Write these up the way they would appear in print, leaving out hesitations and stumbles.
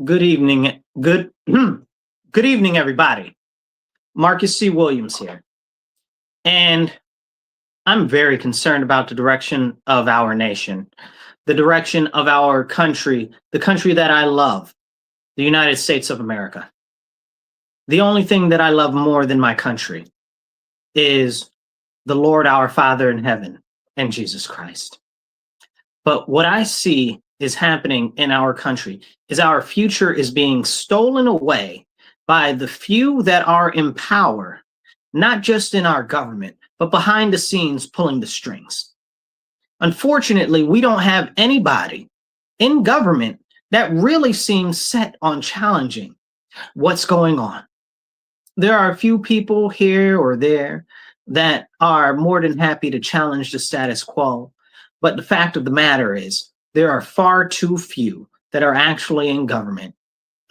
Good evening. Good evening, everybody. Marcus C. Williams here. And I'm very concerned about the direction of our nation, the direction of our country, the country that I love, the United States of America. The only thing that I love more than my country is the Lord our Father in heaven and Jesus Christ. But what I see is happening in our country is our future is being stolen away by the few that are in power, not just in our government, but behind the scenes pulling the strings. Unfortunately, we don't have anybody in government that really seems set on challenging what's going on. There are a few people here or there that are more than happy to challenge the status quo. But the fact of the matter is, there are far too few that are actually in government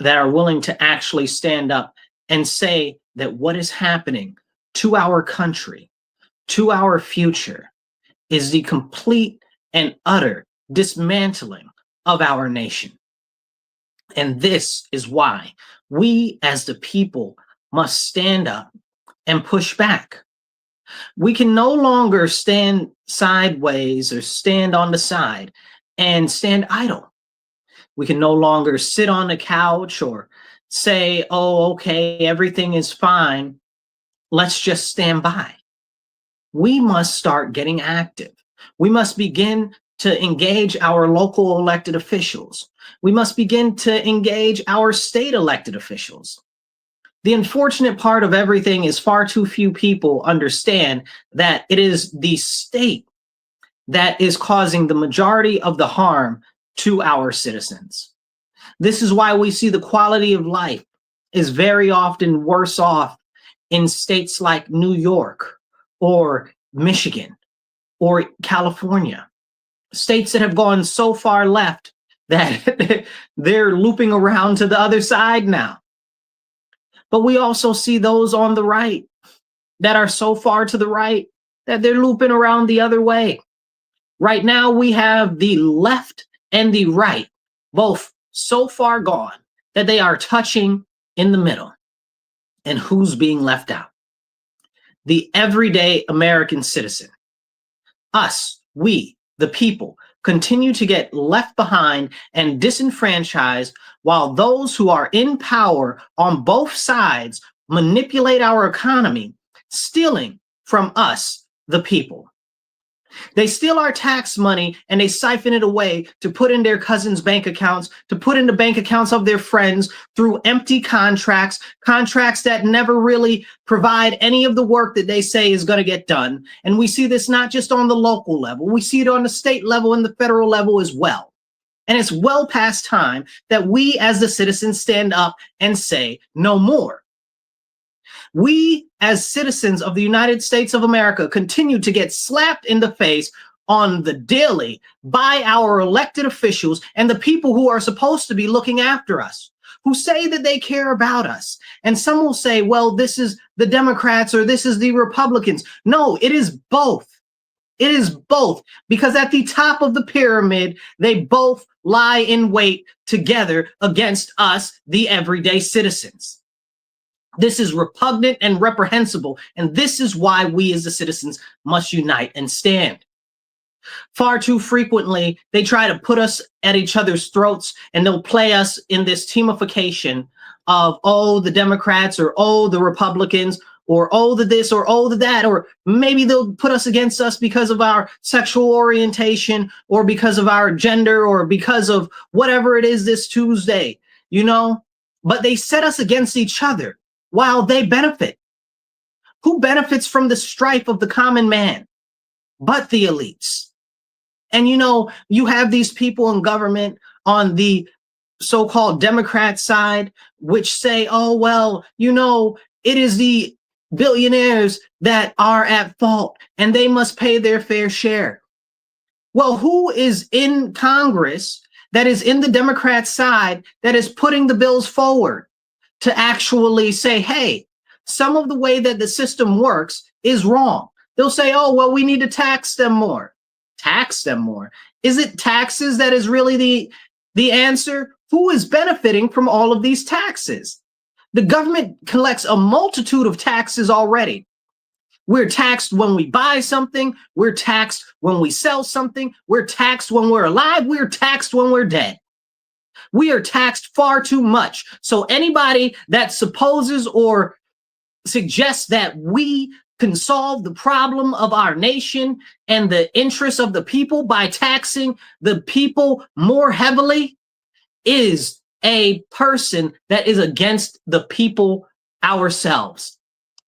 that are willing to actually stand up and say that what is happening to our country, to our future, is the complete and utter dismantling of our nation. And this is why we as the people must stand up and push back. We can no longer stand sideways or stand on the side and stand idle. We can no longer sit on the couch or say, oh, okay, everything is fine. Let's just stand by. We must start getting active. We must begin to engage our local elected officials. We must begin to engage our state elected officials. The unfortunate part of everything is far too few people understand that it is the state that is causing the majority of the harm to our citizens. This is why we see the quality of life is very often worse off in states like New York or Michigan or California, states that have gone so far left that they're looping around to the other side now. But we also see those on the right that are so far to the right that they're looping around the other way. Right now, we have the left and the right, both so far gone that they are touching in the middle. And who's being left out? The everyday American citizen. Us, we, the people, continue to get left behind and disenfranchised while those who are in power on both sides manipulate our economy, stealing from us, the people. They steal our tax money and they siphon it away to put in their cousins' bank accounts, to put in the bank accounts of their friends through empty contracts that never really provide any of the work that they say is going to get done. And we see this not just on the local level, we see it on the state level and the federal level as well. And it's well past time that we as the citizens stand up and say no more. We, as citizens of the United States of America, continue to get slapped in the face on the daily by our elected officials and the people who are supposed to be looking after us, who say that they care about us. And some will say, well, this is the Democrats or this is the Republicans. No, it is both. It is both, because at the top of the pyramid, they both lie in wait together against us, the everyday citizens. This is repugnant and reprehensible, and this is why we as the citizens must unite and stand. Far too frequently, they try to put us at each other's throats, and they'll play us in this teamification of, oh, the Democrats, or oh, the Republicans, or oh, the this, or oh, the that, or maybe they'll put us against us because of our sexual orientation, or because of our gender, or because of whatever it is this Tuesday, you know? But they set us against each other while they benefit. Who benefits from the strife of the common man but the elites? And you know, you have these people in government on the so-called Democrat side, which say, oh, well, you know, it is the billionaires that are at fault and they must pay their fair share. Well, who is in Congress that is in the Democrat side that is putting the bills forward to actually say, hey, some of the way that the system works is wrong? They'll say, oh, well, we need to tax them more. Tax them more. Is it taxes that is really The answer, who is benefiting from all of these taxes? The government collects a multitude of taxes already. We're taxed when we buy something. We're taxed when we sell something. We're taxed when we're alive. We're taxed when we're dead. We are taxed far too much. So anybody that supposes or suggests that we can solve the problem of our nation and the interests of the people by taxing the people more heavily is a person that is against the people ourselves.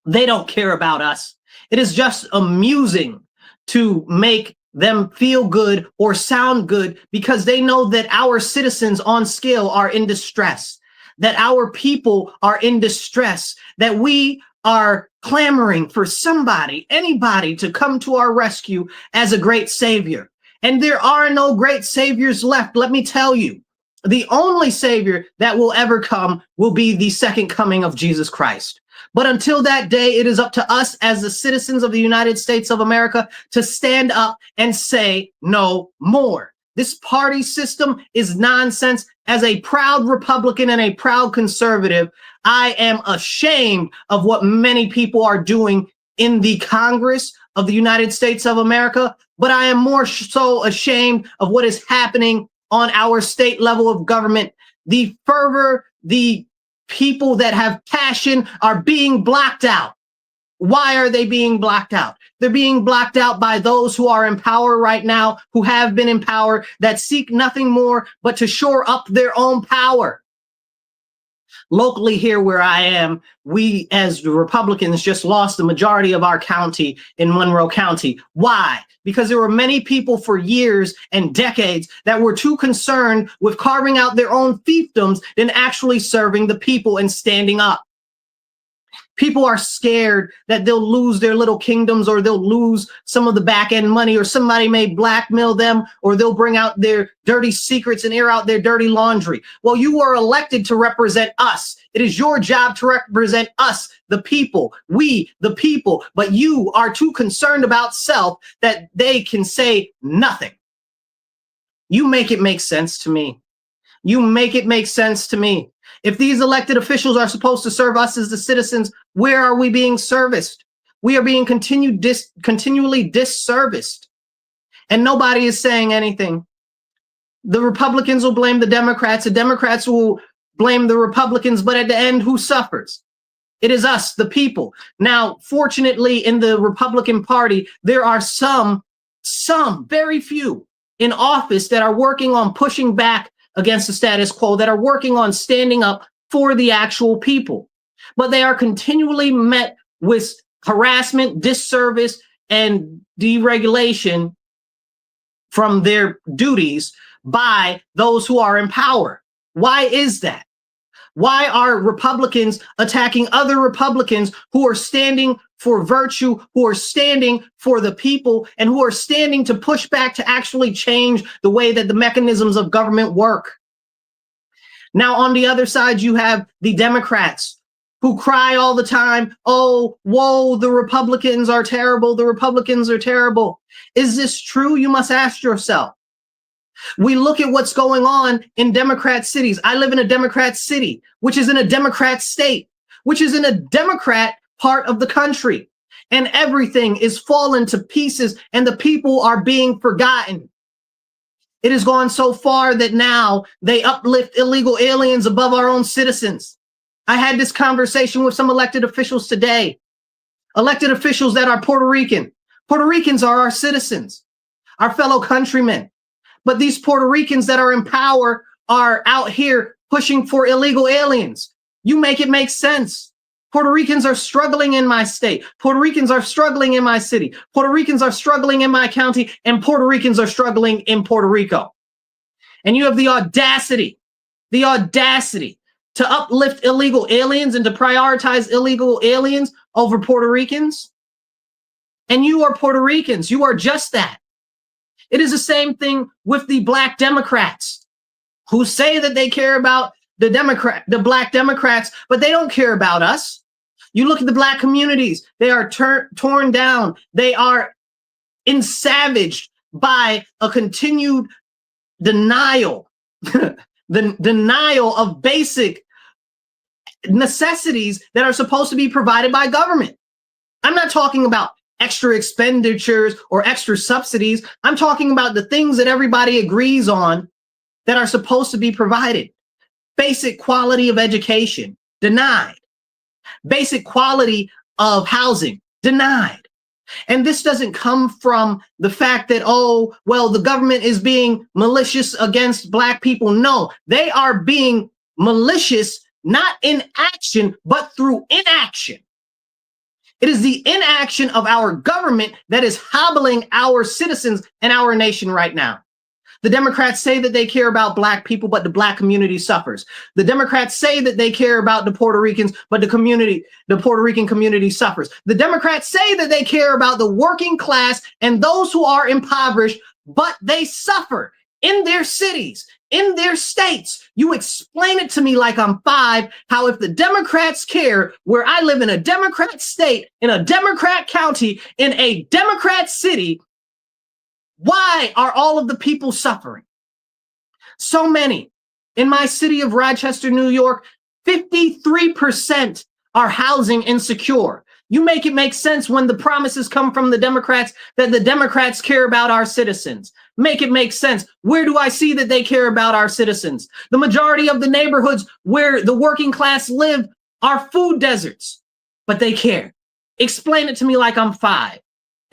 They don't care about us. It is just amusing to make them feel good or sound good because they know that our citizens on scale are in distress, that our people are in distress, that we are clamoring for somebody, anybody to come to our rescue as a great savior. And there are no great saviors left. Let me tell you, the only savior that will ever come will be the second coming of Jesus Christ. But until that day, it is up to us as the citizens of the United States of America to stand up and say no more. This party system is nonsense. As a proud Republican and a proud conservative, I am ashamed of what many people are doing in the Congress of the United States of America, but I am more so ashamed of what is happening on our state level of government. The fervor, the people that have passion are being blocked out. Why are they being blocked out? They're being blocked out by those who are in power right now, who have been in power, that seek nothing more but to shore up their own power. Locally here where I am, we as the Republicans just lost the majority of our county in Monroe County. Why? Because there were many people for years and decades that were too concerned with carving out their own fiefdoms than actually serving the people and standing up. People are scared that they'll lose their little kingdoms, or they'll lose some of the back end money, or somebody may blackmail them, or they'll bring out their dirty secrets and air out their dirty laundry. Well, you are elected to represent us. It is your job to represent us, the people, we, the people, but you are too concerned about self that they can say nothing. You make it make sense to me. You make it make sense to me. If these elected officials are supposed to serve us as the citizens, where are we being serviced? We are being continually disserviced. And nobody is saying anything. The Republicans will blame the Democrats will blame the Republicans, but at the end, who suffers? It is us, the people. Now, fortunately, in the Republican Party, there are some, very few in office that are working on pushing back against the status quo, that are working on standing up for the actual people. But they are continually met with harassment, disservice, and deregulation from their duties by those who are in power. Why is that? Why are Republicans attacking other Republicans who are standing for virtue, who are standing for the people, and who are standing to push back to actually change the way that the mechanisms of government work? Now, on the other side, you have the Democrats who cry all the time, oh, whoa, the Republicans are terrible. The Republicans are terrible. Is this true? You must ask yourself. We look at what's going on in Democrat cities. I live in a Democrat city, which is in a Democrat state, which is in a Democrat part of the country. And everything is falling to pieces and the people are being forgotten. It has gone so far that now they uplift illegal aliens above our own citizens. I had this conversation with some elected officials today. Elected officials that are Puerto Rican. Puerto Ricans are our citizens, our fellow countrymen. But these Puerto Ricans that are in power are out here pushing for illegal aliens. You make it make sense. Puerto Ricans are struggling in my state. Puerto Ricans are struggling in my city. Puerto Ricans are struggling in my county, and Puerto Ricans are struggling in Puerto Rico. And you have the audacity to uplift illegal aliens and to prioritize illegal aliens over Puerto Ricans. And you are Puerto Ricans. You are just that. It is the same thing with the Black Democrats who say that they care about the Black Democrats, but they don't care about us. You look at the Black communities, they are torn down. They are ensavaged by a continued denial the denial of basic necessities that are supposed to be provided by government. I'm not talking about extra expenditures or extra subsidies. I'm talking about the things that everybody agrees on that are supposed to be provided. Basic quality of education, denied. Basic quality of housing, denied. And this doesn't come from the fact that, oh, well, the government is being malicious against Black people. No, they are being malicious, not in action, but through inaction. It is the inaction of our government that is hobbling our citizens and our nation right now. The Democrats say that they care about Black people, but the Black community suffers. The Democrats say that they care about the Puerto Ricans, but the Puerto Rican community suffers. The Democrats say that they care about the working class and those who are impoverished, but they suffer in their cities, in their states. You explain it to me like I'm 5, how if the Democrats care, where I live in a Democrat state, in a Democrat county, in a Democrat city, why are all of the people suffering? So many. In my city of Rochester, New York, 53% are housing insecure. You make it make sense when the promises come from the Democrats that the Democrats care about our citizens. Make it make sense. Where do I see that they care about our citizens? The majority of the neighborhoods where the working class live are food deserts, but they care. Explain it to me like I'm 5.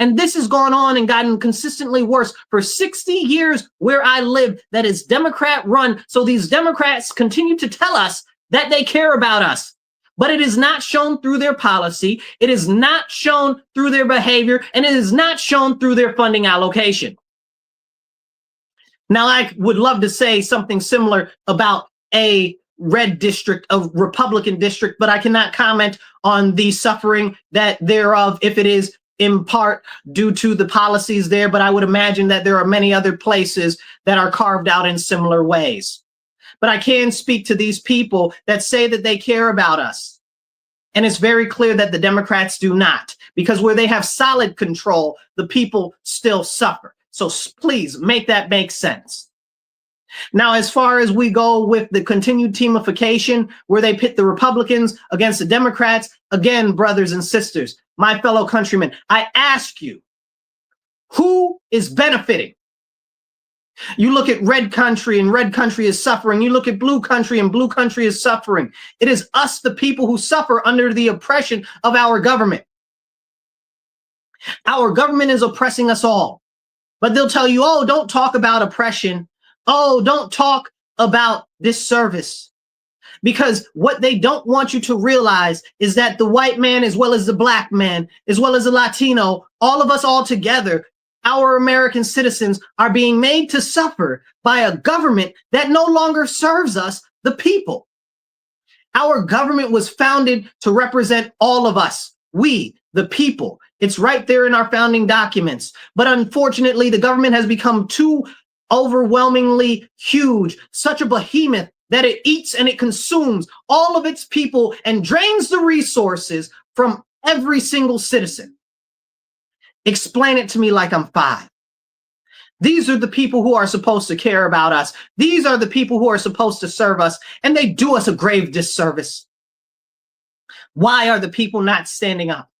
And this has gone on and gotten consistently worse for 60 years where I live that is Democrat run. So these Democrats continue to tell us that they care about us, but it is not shown through their policy. It is not shown through their behavior, and it is not shown through their funding allocation. Now, I would love to say something similar about a red district, a Republican district, but I cannot comment on the suffering that thereof if it is in part due to the policies there, but I would imagine that there are many other places that are carved out in similar ways. But I can speak to these people that say that they care about us. And it's very clear that the Democrats do not, because where they have solid control, the people still suffer. So please make that make sense. Now, as far as we go with the continued teamification, where they pit the Republicans against the Democrats, again, brothers and sisters, my fellow countrymen, I ask you, who is benefiting? You look at red country and red country is suffering. You look at blue country and blue country is suffering. It is us, the people, who suffer under the oppression of our government. Our government is oppressing us all. But they'll tell you, oh, don't talk about oppression. Oh, don't talk about disservice. Because what they don't want you to realize is that the white man, as well as the Black man, as well as the Latino, all of us all together, our American citizens are being made to suffer by a government that no longer serves us, the people. Our government was founded to represent all of us, we, the people. It's right there in our founding documents. But unfortunately, the government has become too overwhelmingly huge, such a behemoth that it eats and it consumes all of its people and drains the resources from every single citizen. Explain it to me like I'm 5. These are the people who are supposed to care about us. These are the people who are supposed to serve us, and they do us a grave disservice. Why are the people not standing up?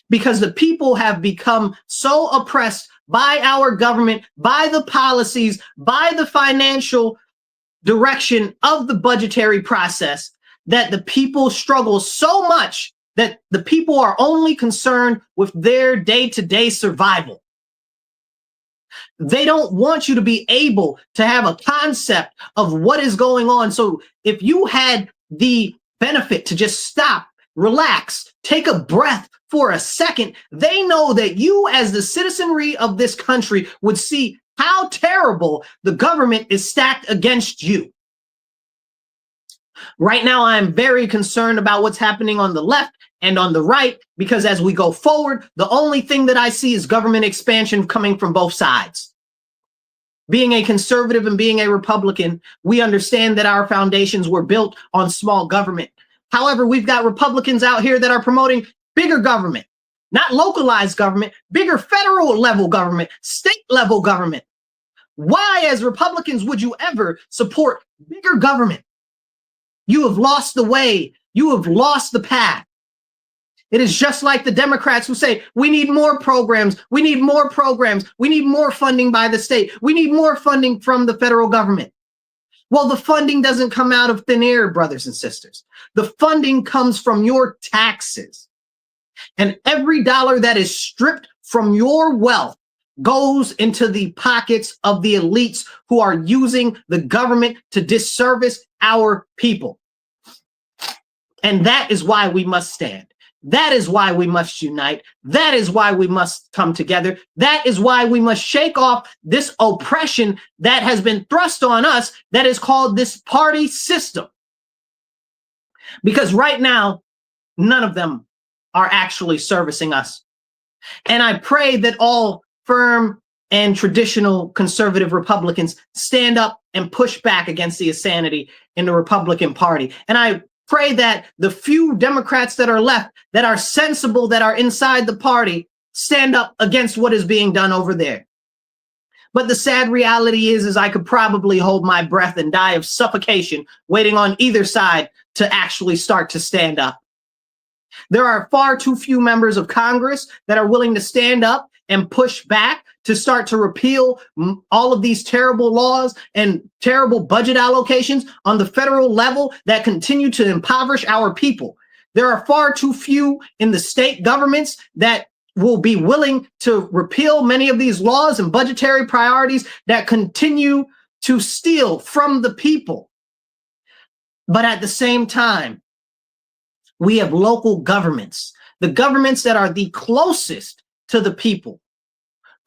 Because the people have become so oppressed by our government, by the policies, by the financial direction of the budgetary process, that the people struggle so much that the people are only concerned with their day-to-day survival. They don't want you to be able to have a concept of what is going on. So if you had the benefit to just stop, relax, take a breath for a second, they know that you, as the citizenry of this country, would see how terrible the government is stacked against you. Right now, I'm very concerned about what's happening on the left and on the right, because as we go forward, the only thing that I see is government expansion coming from both sides. Being a conservative and being a Republican, we understand that our foundations were built on small government. However, we've got Republicans out here that are promoting bigger government, not localized government, bigger federal level government, state level government. Why, as Republicans, would you ever support bigger government? You have lost the way. You have lost the path. It is just like the Democrats who say, we need more programs. We need more programs. We need more funding by the state. We need more funding from the federal government. Well, the funding doesn't come out of thin air, brothers and sisters. The funding comes from your taxes. And every dollar that is stripped from your wealth goes into the pockets of the elites who are using the government to disservice our people. And that is why we must stand. That is why we must unite. That is why we must come together. That is why we must shake off this oppression that has been thrust on us that is called this party system. Because right now, none of them are actually servicing us. And I pray that all firm and traditional conservative Republicans stand up and push back against the insanity in the Republican Party. And I pray that the few Democrats that are left, that are sensible, that are inside the party, stand up against what is being done over there. But the sad reality is I could probably hold my breath and die of suffocation waiting on either side to actually start to stand up. There are far too few members of Congress that are willing to stand up and push back to start to repeal all of these terrible laws and terrible budget allocations on the federal level that continue to impoverish our people. There are far too few in the state governments that will be willing to repeal many of these laws and budgetary priorities that continue to steal from the people. But at the same time, we have local governments, the governments that are the closest to the people,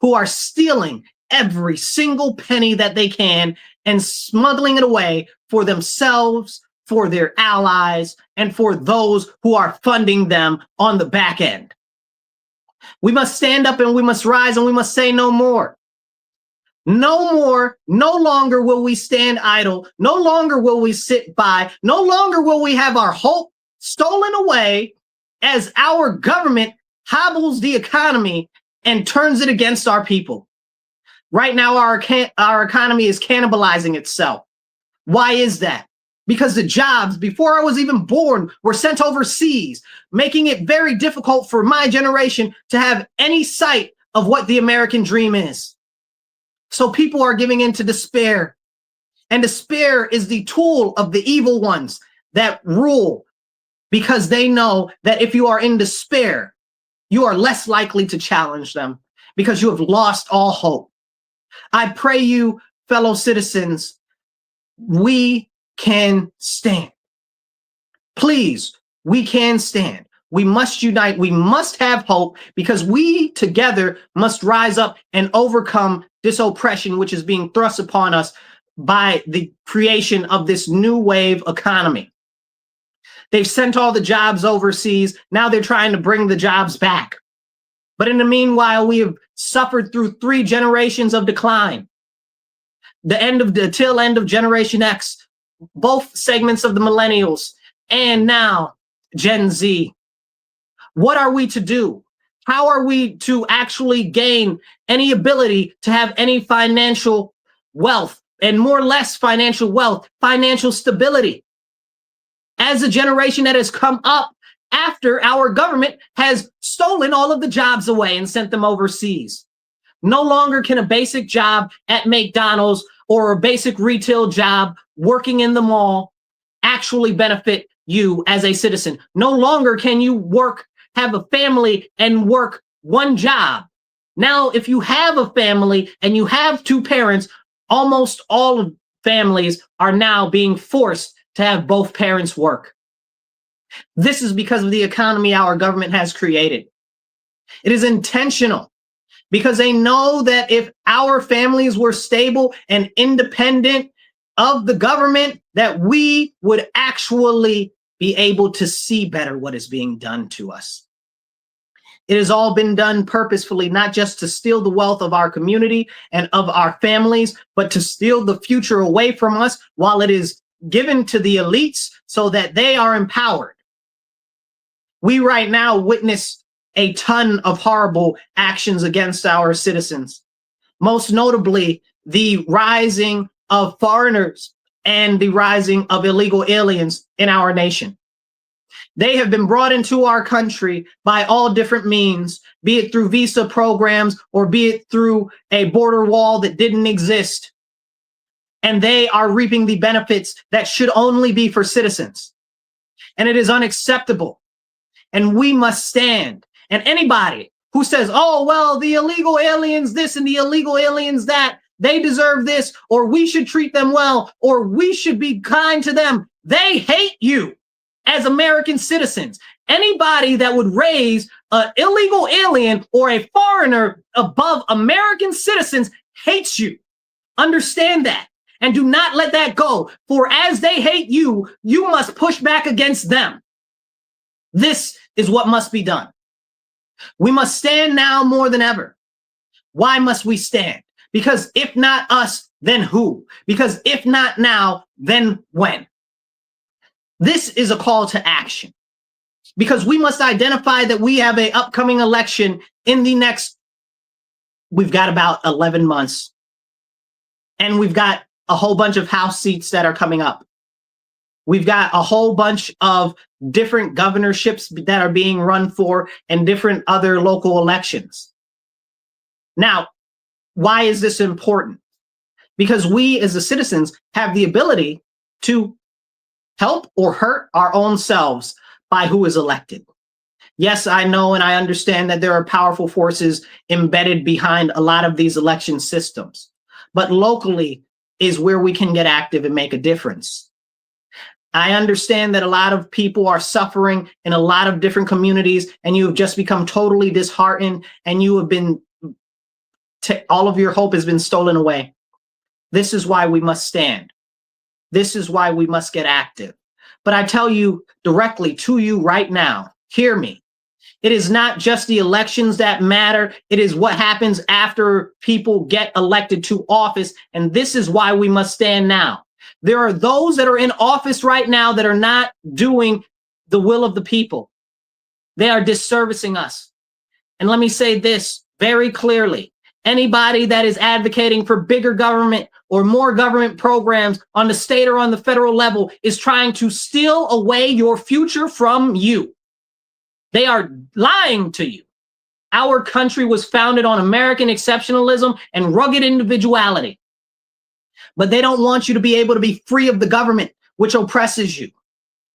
who are stealing every single penny that they can and smuggling it away for themselves, for their allies, and for those who are funding them on the back end. We must stand up and we must rise and we must say no more. No more, no longer will we stand idle. No longer will we sit by. No longer will we have our hope stolen away as our government hobbles the economy and turns it against our people. Right now, our economy is cannibalizing itself. Why is that? Because the jobs, before I was even born, were sent overseas, making it very difficult for my generation to have any sight of what the American dream is. So people are giving in to despair. And despair is the tool of the evil ones that rule, because they know that if you are in despair, you are less likely to challenge them because you have lost all hope. I pray you, fellow citizens, we can stand. Please, we can stand. We must unite. We must have hope because we together must rise up and overcome this oppression which is being thrust upon us by the creation of this new wave economy. They've sent all the jobs overseas. Now they're trying to bring the jobs back. But in the meanwhile, we have suffered through 3 generations of decline. The tail end of Generation X, both segments of the millennials, and now Gen Z. What are we to do? How are we to actually gain any ability to have any financial wealth and more or less financial wealth, financial stability? As a generation that has come up after our government has stolen all of the jobs away and sent them overseas. No longer can a basic job at McDonald's or a basic retail job working in the mall actually benefit you as a citizen. No longer can you have a family and work one job. Now, if you have a family and you have 2 parents, almost all families are now being forced to have both parents work. This is because of the economy our government has created. It is intentional because they know that if our families were stable and independent of the government, that we would actually be able to see better what is being done to us. It has all been done purposefully, not just to steal the wealth of our community and of our families, but to steal the future away from us while it is given to the elites so that they are empowered. We right now witness a ton of horrible actions against our citizens. Most notably, the rising of foreigners and the rising of illegal aliens in our nation. They have been brought into our country by all different means, be it through visa programs or be it through a border wall that didn't exist. And they are reaping the benefits that should only be for citizens. And it is unacceptable. And we must stand. And anybody who says, oh, well, the illegal aliens this and the illegal aliens that, they deserve this, or we should treat them well, or we should be kind to them, they hate you as American citizens. Anybody that would raise an illegal alien or a foreigner above American citizens hates you. Understand that. And do not let that go. For as they hate you, you must push back against them. This is what must be done. We must stand now more than ever. Why must we stand? Because if not us, then who? Because if not now, then when? This is a call to action. Because we must identify that we have an upcoming election in the next, we've got about 11 months. And we've got a whole bunch of House seats that are coming up. We've got a whole bunch of different governorships that are being run for and different other local elections. Now, why is this important? Because we as the citizens have the ability to help or hurt our own selves by who is elected. Yes, I know and I understand that there are powerful forces embedded behind a lot of these election systems, but locally is where we can get active and make a difference. I understand that a lot of people are suffering in a lot of different communities and you have just become totally disheartened and you have been, all of your hope has been stolen away. This is why we must stand. This is why we must get active. But I tell you directly to you right now, hear me. It is not just the elections that matter. It is what happens after people get elected to office. And this is why we must stand now. There are those that are in office right now that are not doing the will of the people. They are disservicing us. And let me say this very clearly. Anybody that is advocating for bigger government or more government programs on the state or on the federal level is trying to steal away your future from you. They are lying to you. Our country was founded on American exceptionalism and rugged individuality. But they don't want you to be able to be free of the government, which oppresses you.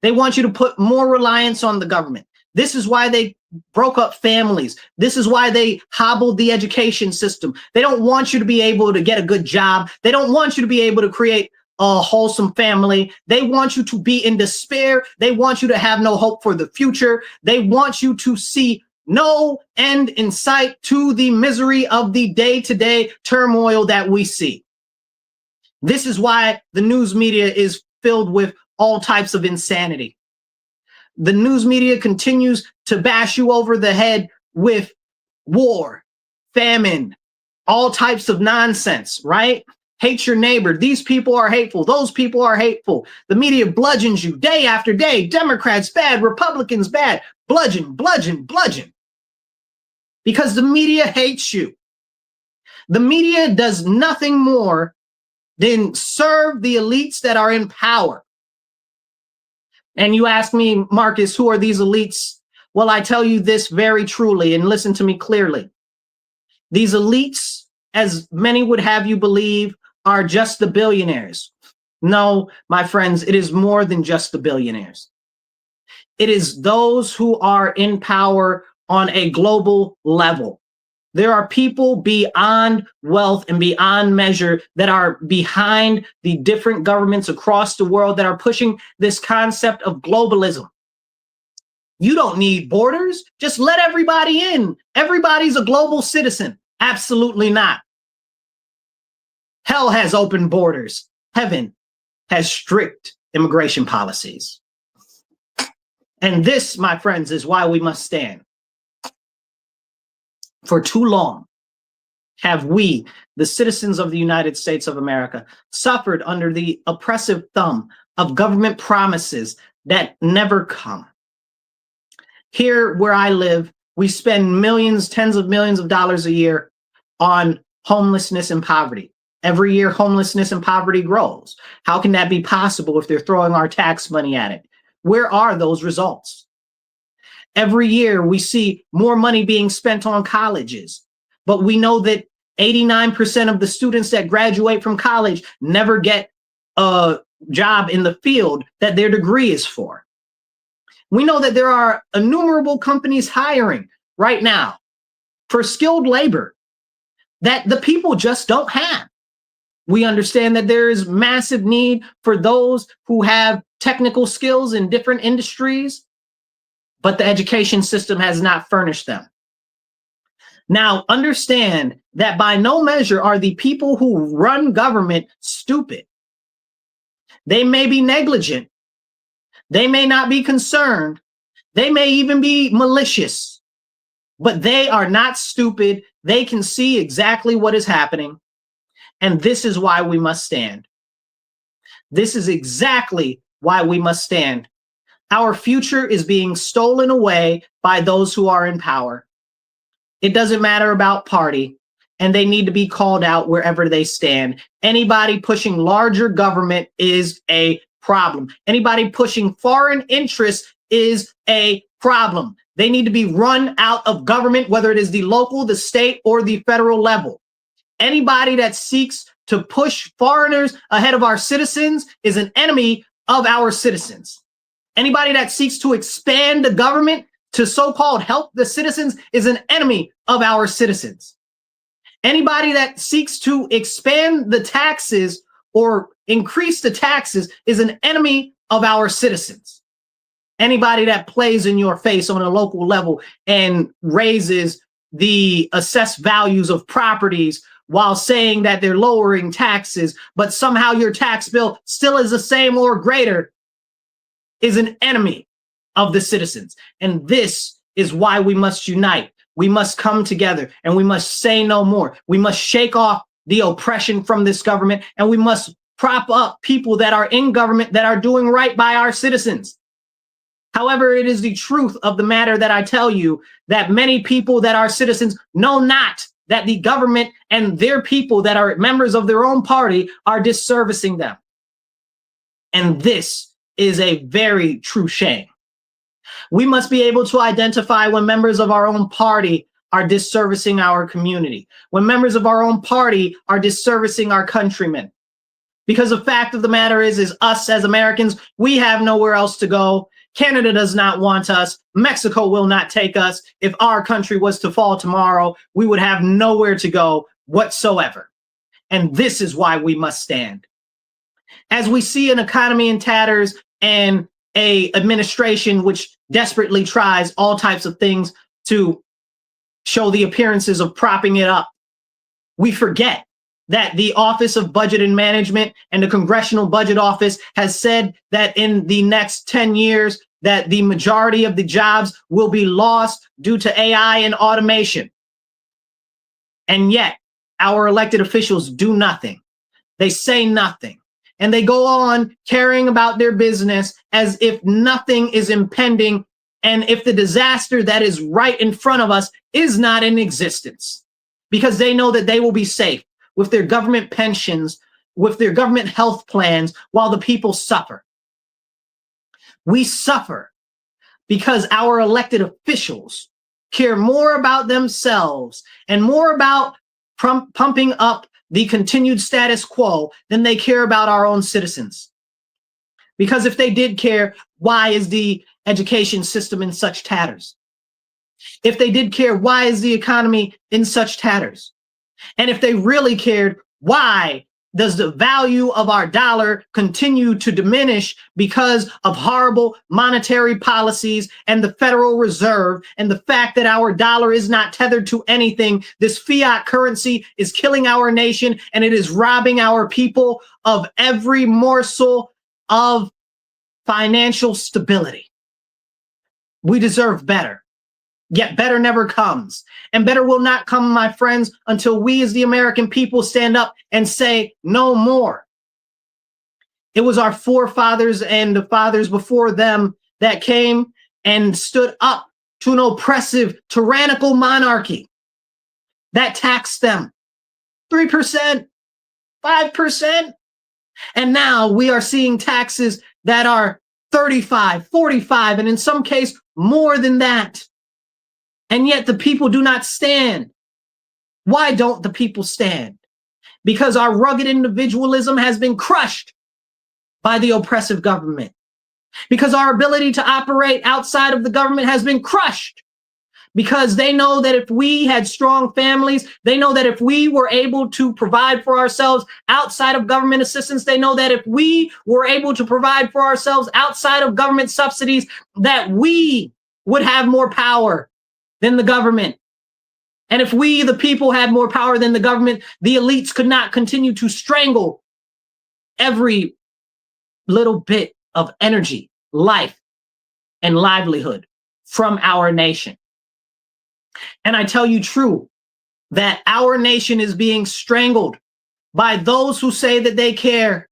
They want you to put more reliance on the government. This is why they broke up families. This is why they hobbled the education system. They don't want you to be able to get a good job. They don't want you to be able to create a wholesome family. They want you to be in despair. They want you to have no hope for the future. They want you to see no end in sight to the misery of the day-to-day turmoil that we see. This is why the news media is filled with all types of insanity. The news media continues to bash you over the head with war, famine, all types of nonsense, right? Hate your neighbor. These people are hateful. Those people are hateful. The media bludgeons you day after day. Democrats bad, Republicans bad. Bludgeon, bludgeon, bludgeon. Because the media hates you. The media does nothing more than serve the elites that are in power. And you ask me, Marcus, who are these elites? Well, I tell you this very truly, and listen to me clearly. These elites, as many would have you believe, are just the billionaires. No, my friends, it is more than just the billionaires. It is those who are in power on a global level. There are people beyond wealth and beyond measure that are behind the different governments across the world that are pushing this concept of globalism. You don't need borders. Just let everybody in. Everybody's a global citizen. Absolutely not. Hell has open borders. Heaven has strict immigration policies. And this, my friends, is why we must stand. For too long have we, the citizens of the United States of America, suffered under the oppressive thumb of government promises that never come. Here where I live, we spend millions, tens of millions of dollars a year on homelessness and poverty. Every year, homelessness and poverty grows. How can that be possible if they're throwing our tax money at it? Where are those results? Every year, we see more money being spent on colleges, but we know that 89% of the students that graduate from college never get a job in the field that their degree is for. We know that there are innumerable companies hiring right now for skilled labor that the people just don't have. We understand that there is massive need for those who have technical skills in different industries, but the education system has not furnished them. Now, understand that by no measure are the people who run government stupid. They may be negligent. They may not be concerned. They may even be malicious, but they are not stupid. They can see exactly what is happening. And this is why we must stand. This is exactly why we must stand. Our future is being stolen away by those who are in power. It doesn't matter about party, and they need to be called out wherever they stand. Anybody pushing larger government is a problem. Anybody pushing foreign interests is a problem. They need to be run out of government, whether it is the local, the state, or the federal level. Anybody that seeks to push foreigners ahead of our citizens is an enemy of our citizens. Anybody that seeks to expand the government to so-called help the citizens is an enemy of our citizens. Anybody that seeks to expand the taxes or increase the taxes is an enemy of our citizens. Anybody that plays in your face on a local level and raises the assessed values of properties while saying that they're lowering taxes, but somehow your tax bill still is the same or greater, is an enemy of the citizens. And this is why we must unite. We must come together and we must say no more. We must shake off the oppression from this government, and we must prop up people that are in government that are doing right by our citizens. However, it is the truth of the matter that I tell you that many people that are citizens know not that the government and their people that are members of their own party are disservicing them. And this is a very true shame. We must be able to identify when members of our own party are disservicing our community, when members of our own party are disservicing our countrymen. Because the fact of the matter is us as Americans, we have nowhere else to go. Canada does not want us. Mexico will not take us. If our country was to fall tomorrow, we would have nowhere to go whatsoever. And this is why we must stand. As we see an economy in tatters and a administration which desperately tries all types of things to show the appearances of propping it up, we forget that the Office of Budget and Management and the Congressional Budget Office has said that in the next 10 years, that the majority of the jobs will be lost due to AI and automation. And yet, our elected officials do nothing. They say nothing. And they go on caring about their business as if nothing is impending and if the disaster that is right in front of us is not in existence, because they know that they will be safe with their government pensions, with their government health plans, while the people suffer. We suffer because our elected officials care more about themselves and more about pumping up the continued status quo than they care about our own citizens. Because if they did care, why is the education system in such tatters? If they did care, why is the economy in such tatters? And if they really cared, why does the value of our dollar continue to diminish because of horrible monetary policies and the Federal Reserve and the fact that our dollar is not tethered to anything? This fiat currency is killing our nation, and it is robbing our people of every morsel of financial stability. We deserve better. Yet better never comes. And better will not come, my friends, until we as the American people stand up and say no more. It was our forefathers and the fathers before them that came and stood up to an oppressive, tyrannical monarchy that taxed them 3%. 5%. And now we are seeing taxes that are 35, 45, and in some case more than that. And yet the people do not stand. Why don't the people stand? Because our rugged individualism has been crushed by the oppressive government. Because our ability to operate outside of the government has been crushed. Because they know that if we had strong families, they know that if we were able to provide for ourselves outside of government assistance, they know that if we were able to provide for ourselves outside of government subsidies, that we would have more power than the government. And if we, the people, had more power than the government, the elites could not continue to strangle every little bit of energy, life, and livelihood from our nation. And I tell you true, that our nation is being strangled by those who say that they care.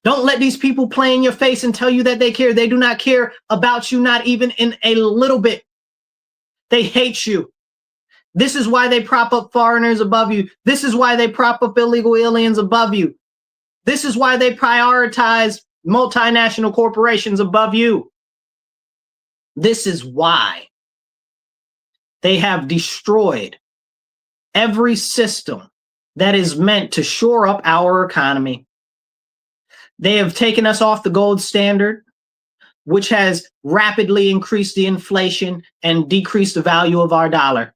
Don't let these people play in your face and tell you that they care. They do not care about you, not even in a little bit. They hate you. This is why they prop up foreigners above you. This is why they prop up illegal aliens above you. This is why they prioritize multinational corporations above you. This is why they have destroyed every system that is meant to shore up our economy. They have taken us off the gold standard, which has rapidly increased the inflation and decreased the value of our dollar.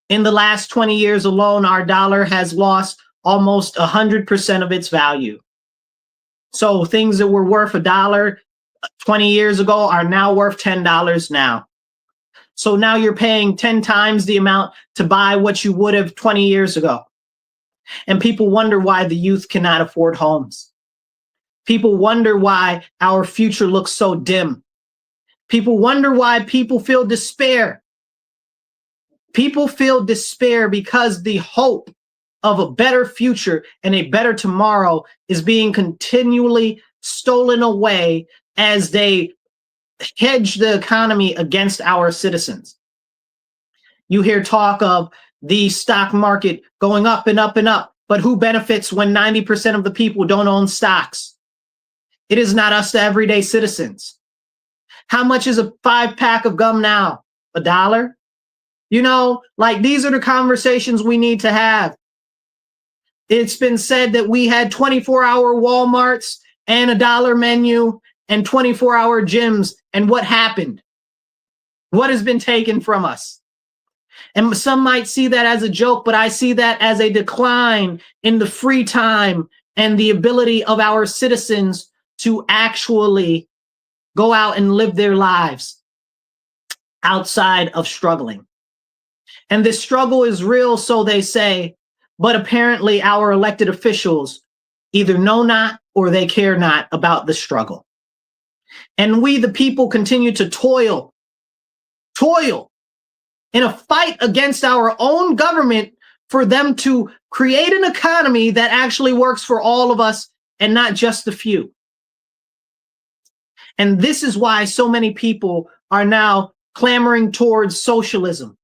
In the last 20 years alone, our dollar has lost almost 100% of its value. So things that were worth $1 20 years ago are now worth $10 now. So now you're paying 10 times the amount to buy what you would have 20 years ago. And people wonder why the youth cannot afford homes. People wonder why our future looks so dim. People wonder why people feel despair. People feel despair because the hope of a better future and a better tomorrow is being continually stolen away as they hedge the economy against our citizens. You hear talk of the stock market going up and up and up, but who benefits when 90% of the people don't own stocks? It is not us, the everyday citizens. How much is a 5-pack of gum now? $1? You know, like these are the conversations we need to have. It's been said that we had 24-hour Walmarts and a dollar menu and 24-hour gyms. And what happened? What has been taken from us? And some might see that as a joke, but I see that as a decline in the free time and the ability of our citizens to actually go out and live their lives outside of struggling. And this struggle is real, so they say, but apparently our elected officials either know not or they care not about the struggle. And we, the people, continue to toil in a fight against our own government for them to create an economy that actually works for all of us and not just the few. And this is why so many people are now clamoring towards socialism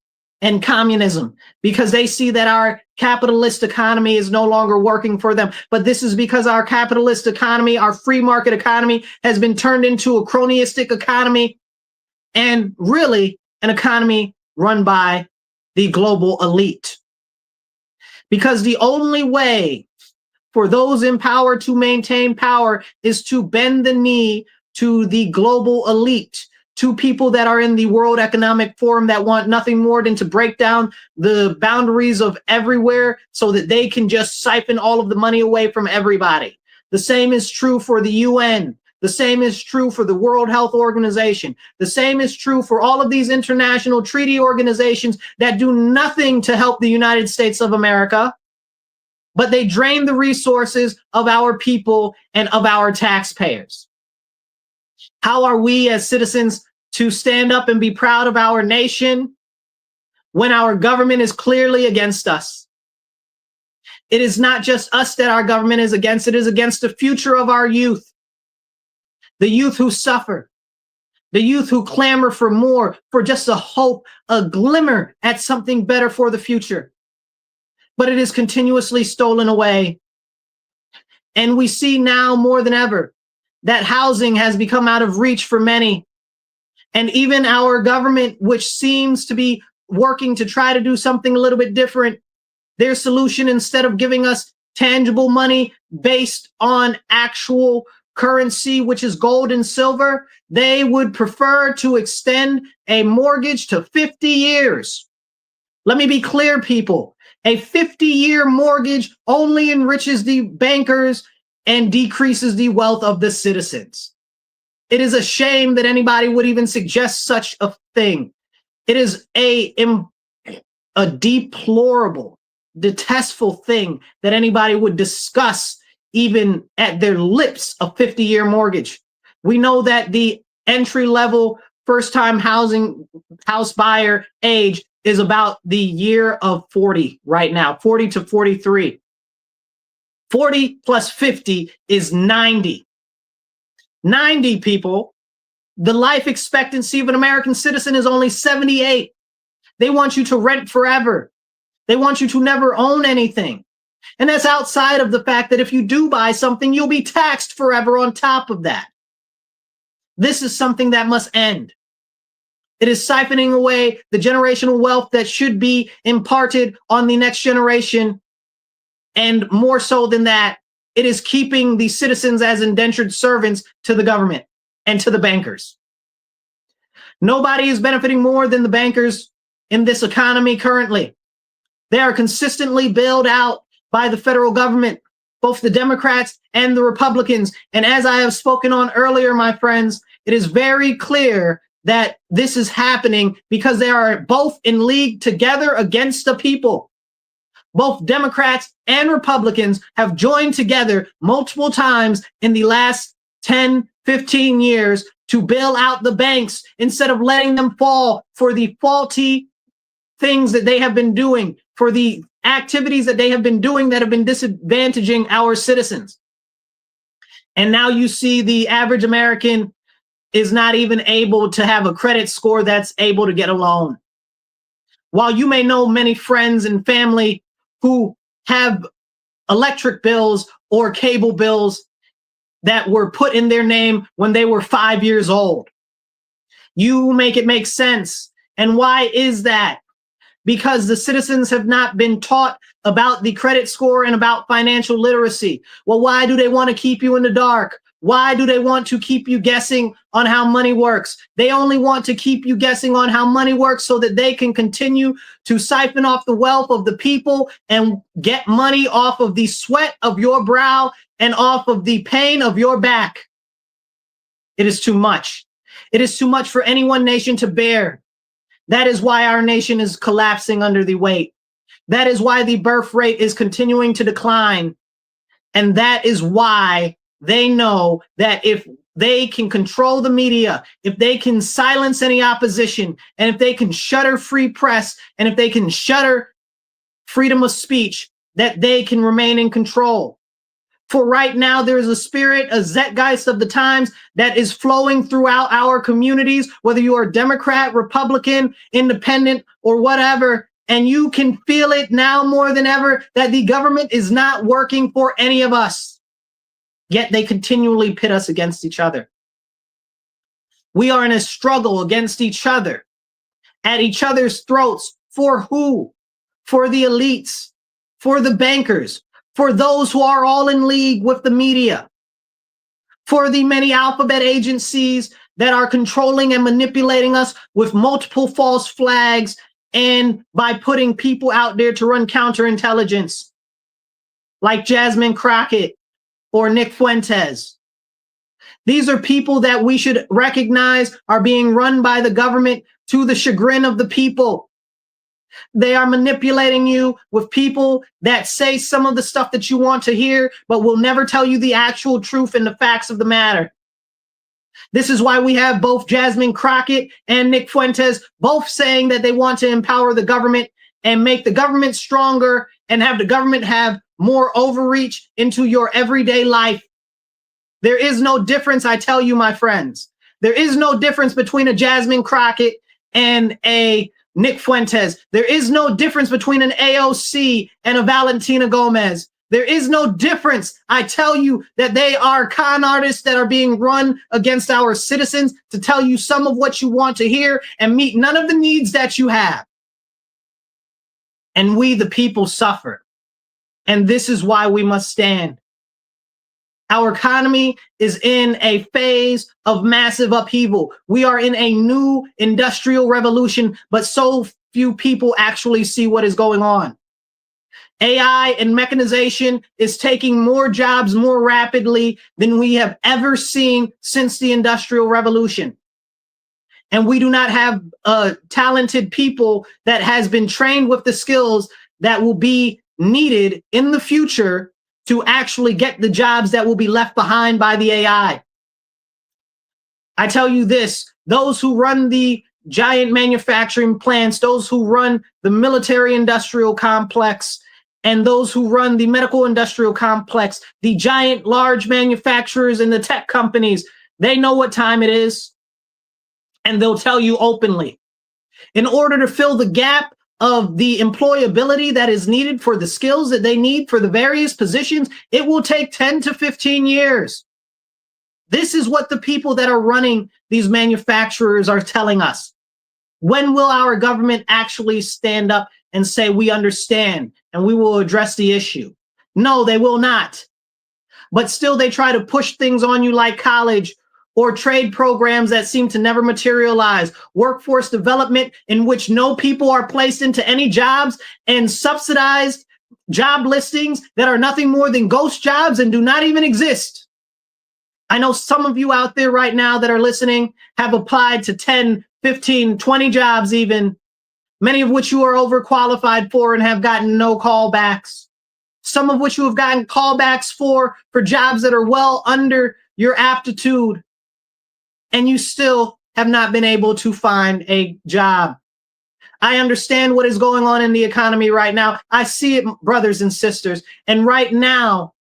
and communism, because they see that our capitalist economy is no longer working for them. But this is because our capitalist economy, our free market economy, has been turned into a cronyistic economy and really an economy run by the global elite. Because the only way for those in power to maintain power is to bend the knee to the global elite, to people that are in the World Economic Forum that want nothing more than to break down the boundaries of everywhere so that they can just siphon all of the money away from everybody. The same is true for the UN. The same is true for the World Health Organization. The same is true for all of these international treaty organizations that do nothing to help the United States of America, but they drain the resources of our people and of our taxpayers. How are we as citizens to stand up and be proud of our nation when our government is clearly against us? It is not just us that our government is against, it is against the future of our youth. The youth who suffer, the youth who clamor for more, for just a hope, a glimmer at something better for the future. But it is continuously stolen away And we see now more than ever that housing has become out of reach for many. And even our government, which seems to be working to try to do something a little bit different, their solution, instead of giving us tangible money based on actual currency, which is gold and silver, they would prefer to extend a mortgage to 50 years. Let me be clear, people. A 50-year mortgage only enriches the bankers and decreases the wealth of the citizens. It is a shame that anybody would even suggest such a thing. It is a deplorable, detestful thing that anybody would discuss even at their lips, a 50-year mortgage. We know that the entry-level first-time house buyer age is about the year of 40 right now, 40 to 43. 40 plus 50 is 90. 90, people. The life expectancy of an American citizen is only 78. They want you to rent forever. They want you to never own anything. And that's outside of the fact that if you do buy something, you'll be taxed forever on top of that. This is something that must end. It is siphoning away the generational wealth that should be imparted on the next generation. And more so than that, it is keeping the citizens as indentured servants to the government and to the bankers. Nobody is benefiting more than the bankers in this economy currently. They are consistently bailed out by the federal government, both the Democrats and the Republicans. And as I have spoken on earlier, my friends, it is very clear that this is happening because they are both in league together against the people. Both Democrats and Republicans have joined together multiple times in the last 10, 15 years to bail out the banks instead of letting them fall for the faulty things that they have been doing, for the activities that they have been doing that have been disadvantaging our citizens. And now you see the average American is not even able to have a credit score that's able to get a loan. While you may know many friends and family who have electric bills or cable bills that were put in their name when they were 5 years old. You make it make sense. And why is that? Because the citizens have not been taught about the credit score and about financial literacy. Well, why do they want to keep you in the dark? Why do they want to keep you guessing on how money works? They only want to keep you guessing on how money works so that they can continue to siphon off the wealth of the people and get money off of the sweat of your brow and off of the pain of your back. It is too much. It is too much for any one nation to bear. That is why our nation is collapsing under the weight. That is why the birth rate is continuing to decline. And that is why they know that if they can control the media, if they can silence any opposition, and if they can shutter free press, and if they can shutter freedom of speech, that they can remain in control. For right now, there is a spirit, a zeitgeist of the times that is flowing throughout our communities, whether you are Democrat, Republican, independent, or whatever. And you can feel it now more than ever that the government is not working for any of us. Yet they continually pit us against each other. We are in a struggle against each other, at each other's throats. For who? For the elites, for the bankers, for those who are all in league with the media, for the many alphabet agencies that are controlling and manipulating us with multiple false flags and by putting people out there to run counterintelligence, like Jasmine Crockett or Nick Fuentes. These are people that we should recognize are being run by the government to the chagrin of the people. They are manipulating you with people that say some of the stuff that you want to hear, but will never tell you the actual truth and the facts of the matter. This is why we have both Jasmine Crockett and Nick Fuentes both saying that they want to empower the government and make the government stronger and have the government have more overreach into your everyday life. There is no difference, I tell you, my friends. There is no difference between a Jasmine Crockett and a Nick Fuentes. There is no difference between an AOC and a Valentina Gomez. There is no difference. I tell you that they are con artists that are being run against our citizens to tell you some of what you want to hear and meet none of the needs that you have. And we, the people, suffer. And this is why we must stand. Our economy is in a phase of massive upheaval. We are in a new industrial revolution, but so few people actually see what is going on. AI and mechanization is taking more jobs more rapidly than we have ever seen since the Industrial Revolution. And we do not have talented people that has been trained with the skills that will be needed in the future to actually get the jobs that will be left behind by the AI. I tell you this, those who run the giant manufacturing plants, those who run the military industrial complex, and those who run the medical industrial complex, the giant large manufacturers and the tech companies, they know what time it is. And they'll tell you openly. In order to fill the gap of the employability that is needed for the skills that they need for the various positions, it will take 10 to 15 years. This is what the people that are running these manufacturers are telling us. When will our government actually stand up and say, we understand and we will address the issue? No, they will not. But still, they try to push things on you like college or trade programs that seem to never materialize, workforce development in which no people are placed into any jobs, and subsidized job listings that are nothing more than ghost jobs and do not even exist. I know some of you out there right now that are listening have applied to 10, 15, 20 jobs even, many of which you are overqualified for and have gotten no callbacks. Some of which you have gotten callbacks for jobs that are well under your aptitude. And you still have not been able to find a job. I understand what is going on in the economy right now. I see it, brothers and sisters. And right now,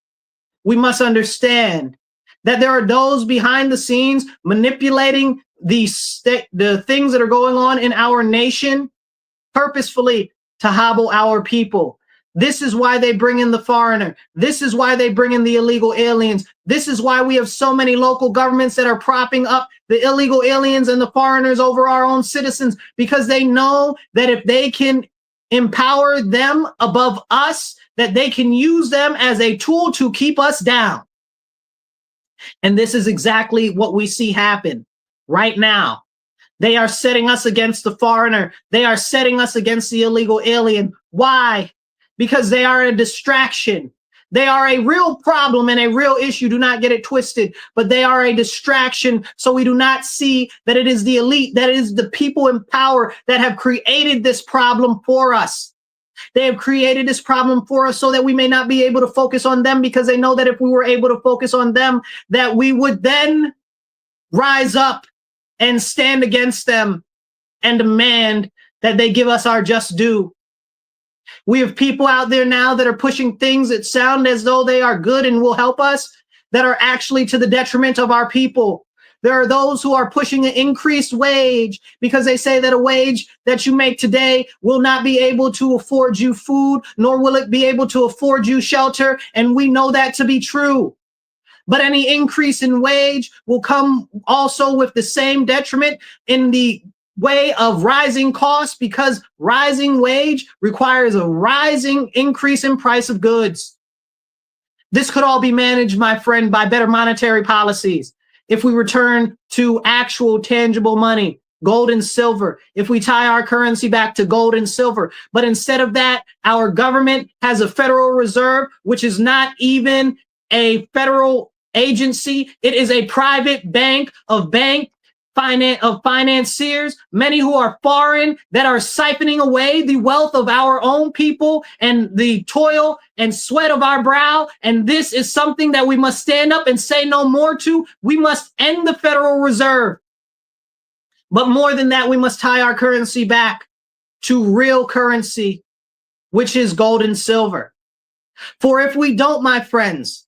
we must understand that there are those behind the scenes manipulating the things that are going on in our nation purposefully to hobble our people. This is why they bring in the foreigner. This is why they bring in the illegal aliens. This is why we have so many local governments that are propping up the illegal aliens and the foreigners over our own citizens, because they know that if they can empower them above us, that they can use them as a tool to keep us down. And this is exactly what we see happen right now. They are setting us against the foreigner. They are setting us against the illegal alien. Why? Because they are a distraction. They are a real problem and a real issue. Do not get it twisted, but they are a distraction. So we do not see that it is the elite, that it is the people in power that have created this problem for us. They have created this problem for us so that we may not be able to focus on them, because they know that if we were able to focus on them, that we would then rise up and stand against them and demand that they give us our just due. We have people out there now that are pushing things that sound as though they are good and will help us, that are actually to the detriment of our people. There are those who are pushing an increased wage because they say that a wage that you make today will not be able to afford you food, nor will it be able to afford you shelter. And we know that to be true. But any increase in wage will come also with the same detriment in the way of rising costs, because rising wage requires a rising increase in price of goods. This could all be managed, my friend, by better monetary policies. If we return to actual tangible money, gold and silver, if we tie our currency back to gold and silver. But instead of that, our government has a Federal Reserve, which is not even a federal agency. It is a private bank of financiers, many who are foreign, that are siphoning away the wealth of our own people and the toil and sweat of our brow. And this is something that we must stand up and say no more to. We must end the Federal Reserve. But more than that, we must tie our currency back to real currency, which is gold and silver. For if we don't, my friends,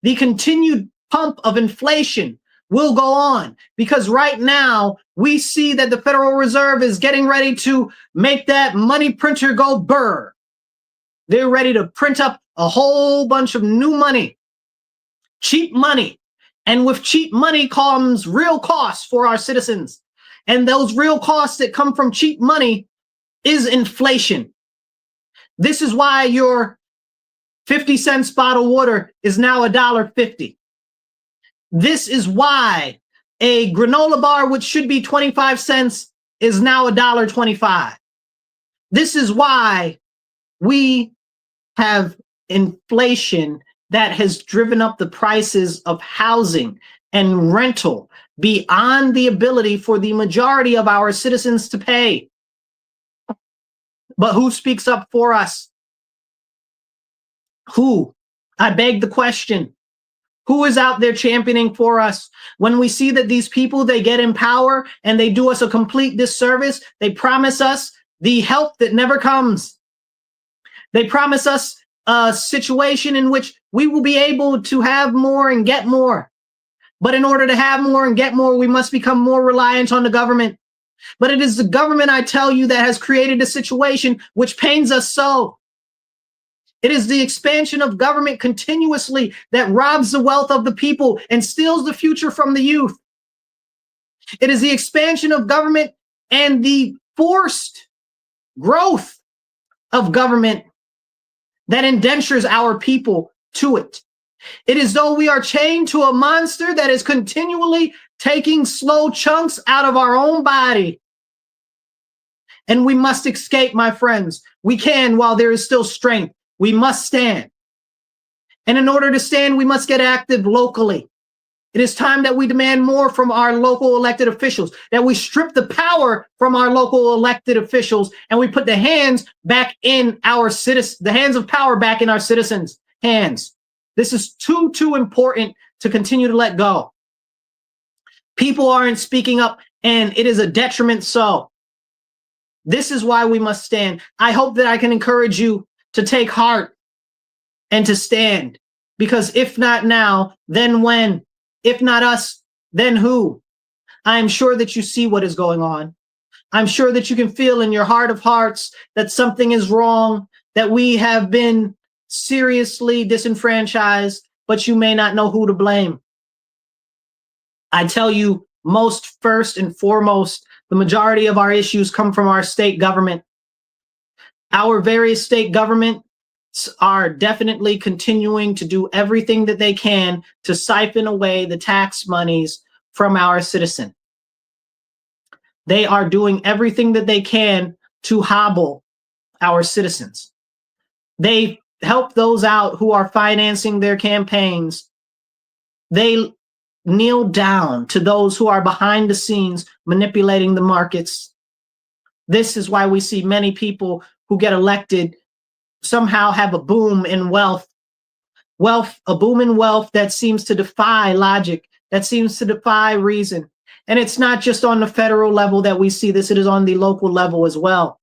the continued pump of inflation will go on, because right now we see that the Federal Reserve is getting ready to make that money printer go burr. They're ready to print up a whole bunch of new money, cheap money. And with cheap money comes real costs for our citizens. And those real costs that come from cheap money is inflation. This is why your 50-cent bottled water is now $1.50. This is why a granola bar, which should be 25 cents, is now $1.25. This is why we have inflation that has driven up the prices of housing and rental beyond the ability for the majority of our citizens to pay. But who speaks up for us? Who? I beg the question. Who is out there championing for us? When we see that these people, they get in power and they do us a complete disservice, they promise us the help that never comes. They promise us a situation in which we will be able to have more and get more. But in order to have more and get more, we must become more reliant on the government. But it is the government, I tell you, that has created a situation which pains us so. It is the expansion of government continuously that robs the wealth of the people and steals the future from the youth. It is the expansion of government and the forced growth of government that indentures our people to it. It is though we are chained to a monster that is continually taking slow chunks out of our own body. And we must escape, my friends. We can while there is still strength. We must stand. And in order to stand, we must get active locally. It is time that we demand more from our local elected officials, that we strip the power from our local elected officials, and we put the hands back in our citizens, the hands of power back in our citizens' hands. This is too important to continue to let go. People aren't speaking up, and it is a detriment so. This is why we must stand. I hope that I can encourage you to take heart and to stand, because if not now, then when? If not us, then who? I am sure that you see what is going on. I'm sure that you can feel in your heart of hearts that something is wrong, that we have been seriously disenfranchised, but you may not know who to blame. I tell you, most first and foremost, the majority of our issues come from our state government. Our various state governments are definitely continuing to do everything that they can to siphon away the tax monies from our citizen. They are doing everything that they can to hobble our citizens. They help those out who are financing their campaigns. They kneel down to those who are behind the scenes manipulating the markets. This is why we see many people who get elected somehow have a boom in wealth, a boom in wealth that seems to defy logic, that seems to defy reason. And it's not just on the federal level that we see this, it is on the local level as well.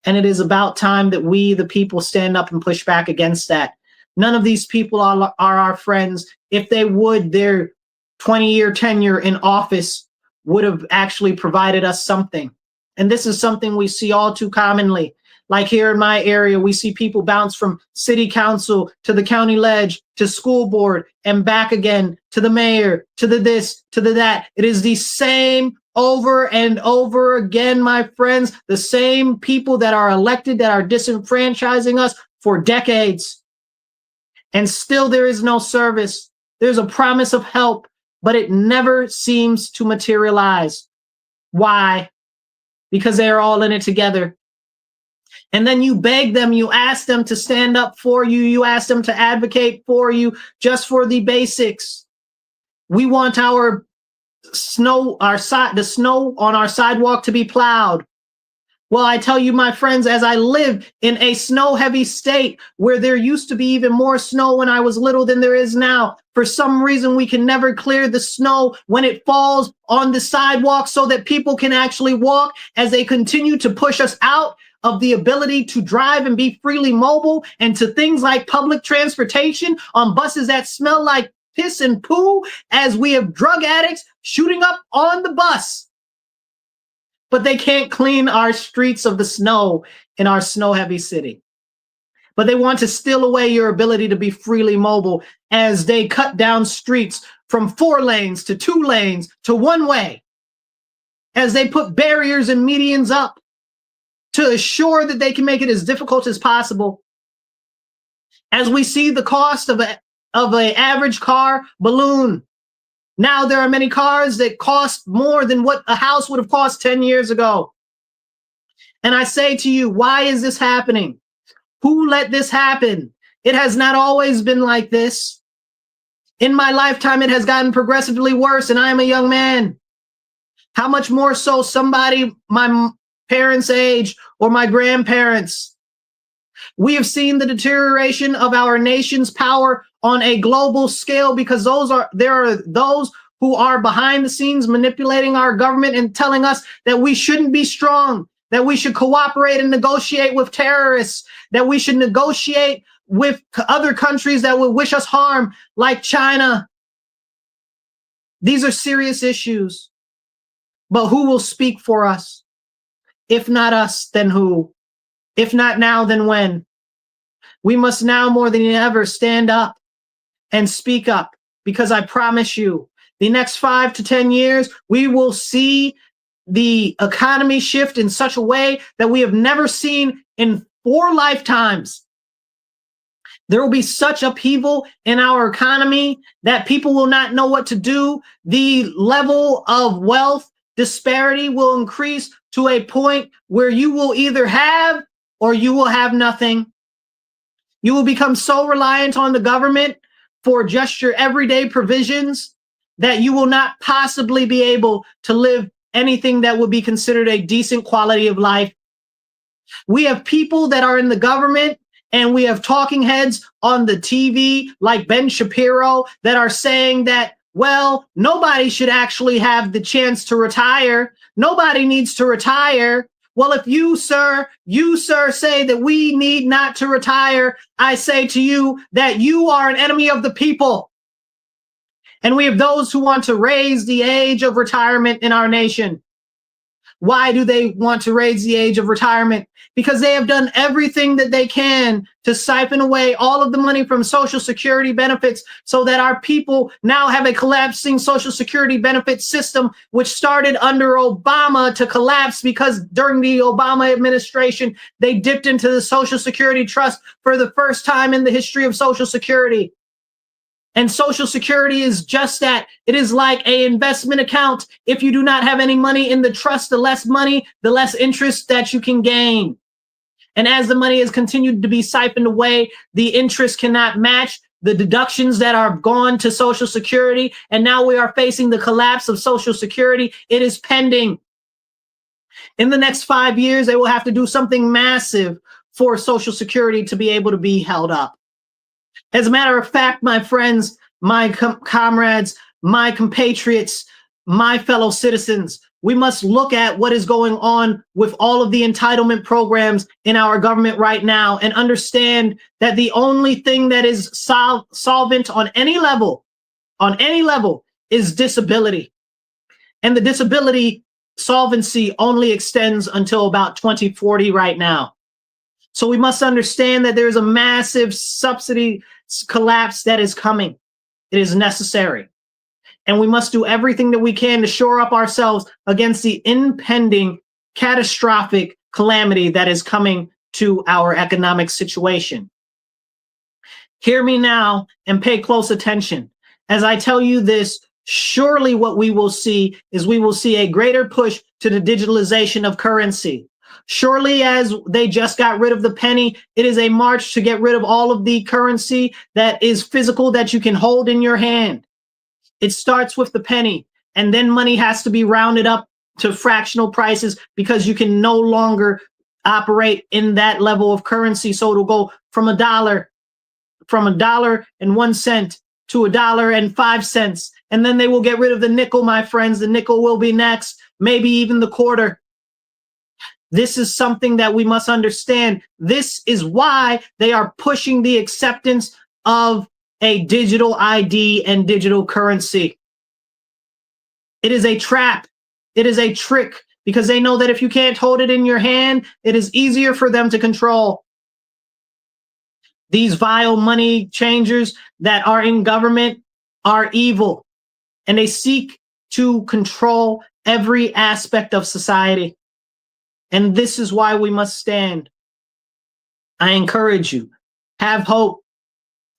And it is about time that we, the people, stand up and push back against that. None of these people are our friends. If they would, their 20-year tenure in office would have actually provided us something. And this is something we see all too commonly. Like here in my area, we see people bounce from city council to the county ledge to school board and back again to the mayor, to the this, to the that. It is the same over and over again, my friends, the same people that are elected that are disenfranchising us for decades. And still there is no service. There's a promise of help, but it never seems to materialize. Why? Because they are all in it together. And then you beg them, you ask them to stand up for you, you ask them to advocate for you just for the basics. We want the snow on our sidewalk to be plowed. Well, I tell you, my friends, as I live in a snow-heavy state where there used to be even more snow when I was little than there is now, for some reason we can never clear the snow when it falls on the sidewalk so that people can actually walk, as they continue to push us out of the ability to drive and be freely mobile, and to things like public transportation on buses that smell like piss and poo, as we have drug addicts shooting up on the bus. But they can't clean our streets of the snow in our snow-heavy city. but they want to steal away your ability to be freely mobile as they cut down streets from 4 lanes to 2 lanes to 1 way, as they put barriers and medians up to assure that they can make it as difficult as possible. As we see the cost of an average car balloon. Now there are many cars that cost more than what a house would have cost 10 years ago. And I say to you, why is this happening? Who let this happen? It has not always been like this. In my lifetime, it has gotten progressively worse, and I am a young man. How much more so somebody my parents' age or my grandparents? We have seen the deterioration of our nation's power on a global scale because there are those who are behind the scenes manipulating our government and telling us that we shouldn't be strong, that we should cooperate and negotiate with terrorists, that we should negotiate with other countries that would wish us harm, like China. These are serious issues. But who will speak for us? If not us, then who? If not now, then when? We must now more than ever stand up and speak up, because I promise you, the next 5 to 10 years, we will see the economy shift in such a way that we have never seen in 4 lifetimes. There will be such upheaval in our economy that people will not know what to do. The level of wealth disparity will increase to a point where you will either have or you will have nothing. You will become so reliant on the government for just your everyday provisions that you will not possibly be able to live anything that would be considered a decent quality of life. We have people that are in the government, and we have talking heads on the TV like Ben Shapiro that are saying that, well, nobody should actually have the chance to retire. Nobody needs to retire. Well, if you, sir, say that we need not to retire, I say to you that you are an enemy of the people. And we have those who want to raise the age of retirement in our nation. Why do they want to raise the age of retirement? Because they have done everything that they can to siphon away all of the money from Social Security benefits so that our people now have a collapsing Social Security benefit system, which started under Obama to collapse because during the Obama administration, they dipped into the Social Security trust for the first time in the history of Social Security. And Social Security is just that. It is like an investment account. If you do not have any money in the trust, the less money, the less interest that you can gain. And as the money has continued to be siphoned away, the interest cannot match the deductions that are gone to Social Security. And now we are facing the collapse of Social Security. It is pending. In the next 5 years, they will have to do something massive for Social Security to be able to be held up. As a matter of fact, my friends, my comrades, my compatriots, my fellow citizens, we must look at what is going on with all of the entitlement programs in our government right now and understand that the only thing that is solvent on any level is disability. And the disability solvency only extends until about 2040 right now. So we must understand that there is a massive subsidy collapse that is coming. It is necessary. And we must do everything that we can to shore up ourselves against the impending catastrophic calamity that is coming to our economic situation. Hear me now and pay close attention. As I tell you this, surely what we will see is we will see a greater push to the digitalization of currency. Surely, as they just got rid of the penny, it is a march to get rid of all of the currency that is physical that you can hold in your hand. It starts with the penny, and then money has to be rounded up to fractional prices because you can no longer operate in that level of currency. So it'll go from $1.01 to $1.05. And then they will get rid of the nickel, my friends. The nickel will be next, maybe even the quarter. This is something that we must understand. This is why they are pushing the acceptance of a digital ID and digital currency. It is a trap. It is a trick because they know that if you can't hold it in your hand, it is easier for them to control. These vile money changers that are in government are evil, and they seek to control every aspect of society. And this is why we must stand. I encourage you, have hope,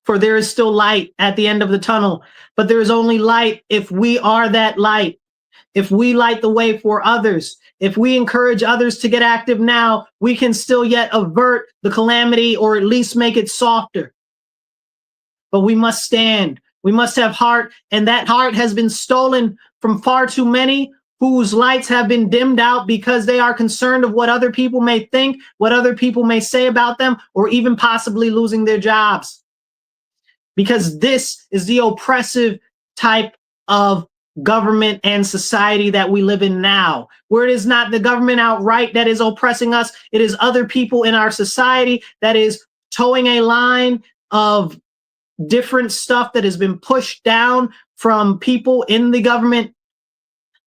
for there is still light at the end of the tunnel. But there is only light if we are that light. If we light the way for others, if we encourage others to get active now, we can still yet avert the calamity or at least make it softer. But we must stand. We must have heart, and that heart has been stolen from far too many whose lights have been dimmed out because they are concerned of what other people may think, what other people may say about them, or even possibly losing their jobs. Because this is the oppressive type of government and society that we live in now, where it is not the government outright that is oppressing us. It is other people in our society that is towing a line of different stuff that has been pushed down from people in the government.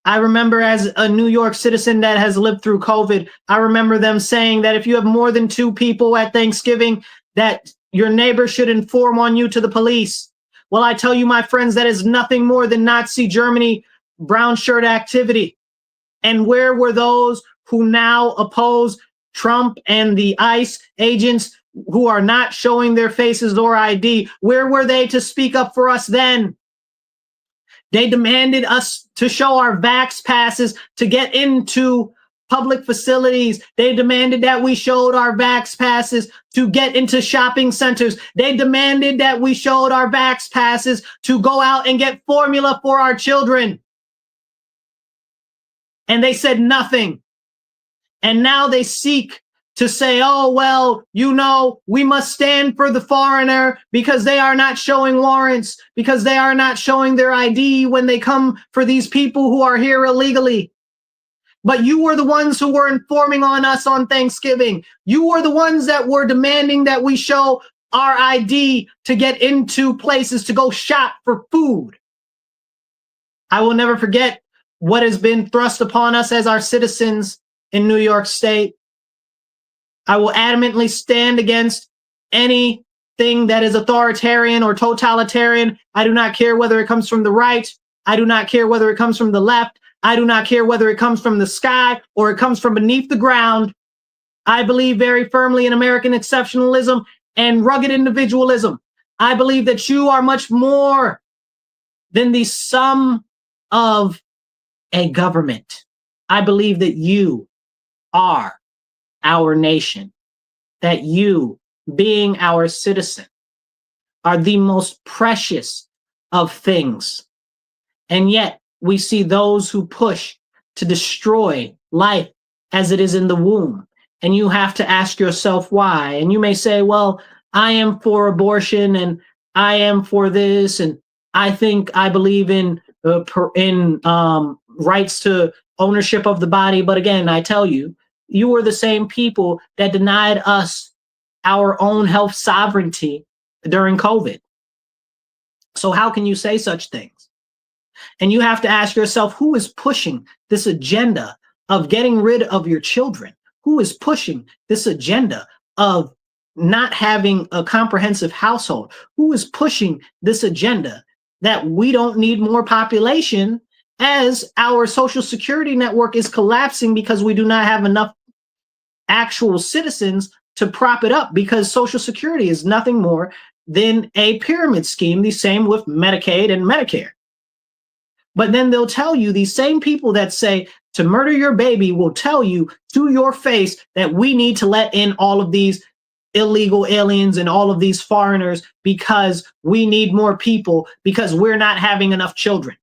I remember, as a New York citizen that has lived through COVID, I remember them saying that if you have more than 2 people at Thanksgiving, that your neighbor should inform on you to the police. Well, I tell you, my friends, that is nothing more than Nazi Germany brown shirt activity. And where were those who now oppose Trump and the ICE agents who are not showing their faces or ID? Where were they to speak up for us then? They demanded us to show our vax passes to get into public facilities. They demanded that we showed our vax passes to get into shopping centers. They demanded that we showed our vax passes to go out and get formula for our children. And they said nothing. And now they seek to say, oh, well, you know, we must stand for the foreigner because they are not showing warrants, because they are not showing their ID when they come for these people who are here illegally. But you were the ones who were informing on us on Thanksgiving. You were the ones that were demanding that we show our ID to get into places to go shop for food. I will never forget what has been thrust upon us as our citizens in New York State. I will adamantly stand against anything that is authoritarian or totalitarian. I do not care whether it comes from the right. I do not care whether it comes from the left. I do not care whether it comes from the sky or it comes from beneath the ground. I believe very firmly in American exceptionalism and rugged individualism. I believe that you are much more than the sum of a government. I believe that you are our nation, that you, being our citizen, are the most precious of things. And yet we see those who push to destroy life as it is in the womb. And you have to ask yourself why. And you may say, well, I am for abortion and I am for this. And I believe in rights to ownership of the body. But again, I tell you, you were the same people that denied us our own health sovereignty during COVID. So how can you say such things? And you have to ask yourself, who is pushing this agenda of getting rid of your children? Who is pushing this agenda of not having a comprehensive household? Who is pushing this agenda that we don't need more population as our social security network is collapsing because we do not have enough actual citizens to prop it up, because Social Security is nothing more than a pyramid scheme, the same with Medicaid and Medicare. But then they'll tell you, these same people that say to murder your baby will tell you to your face that we need to let in all of these illegal aliens and all of these foreigners because we need more people because we're not having enough children.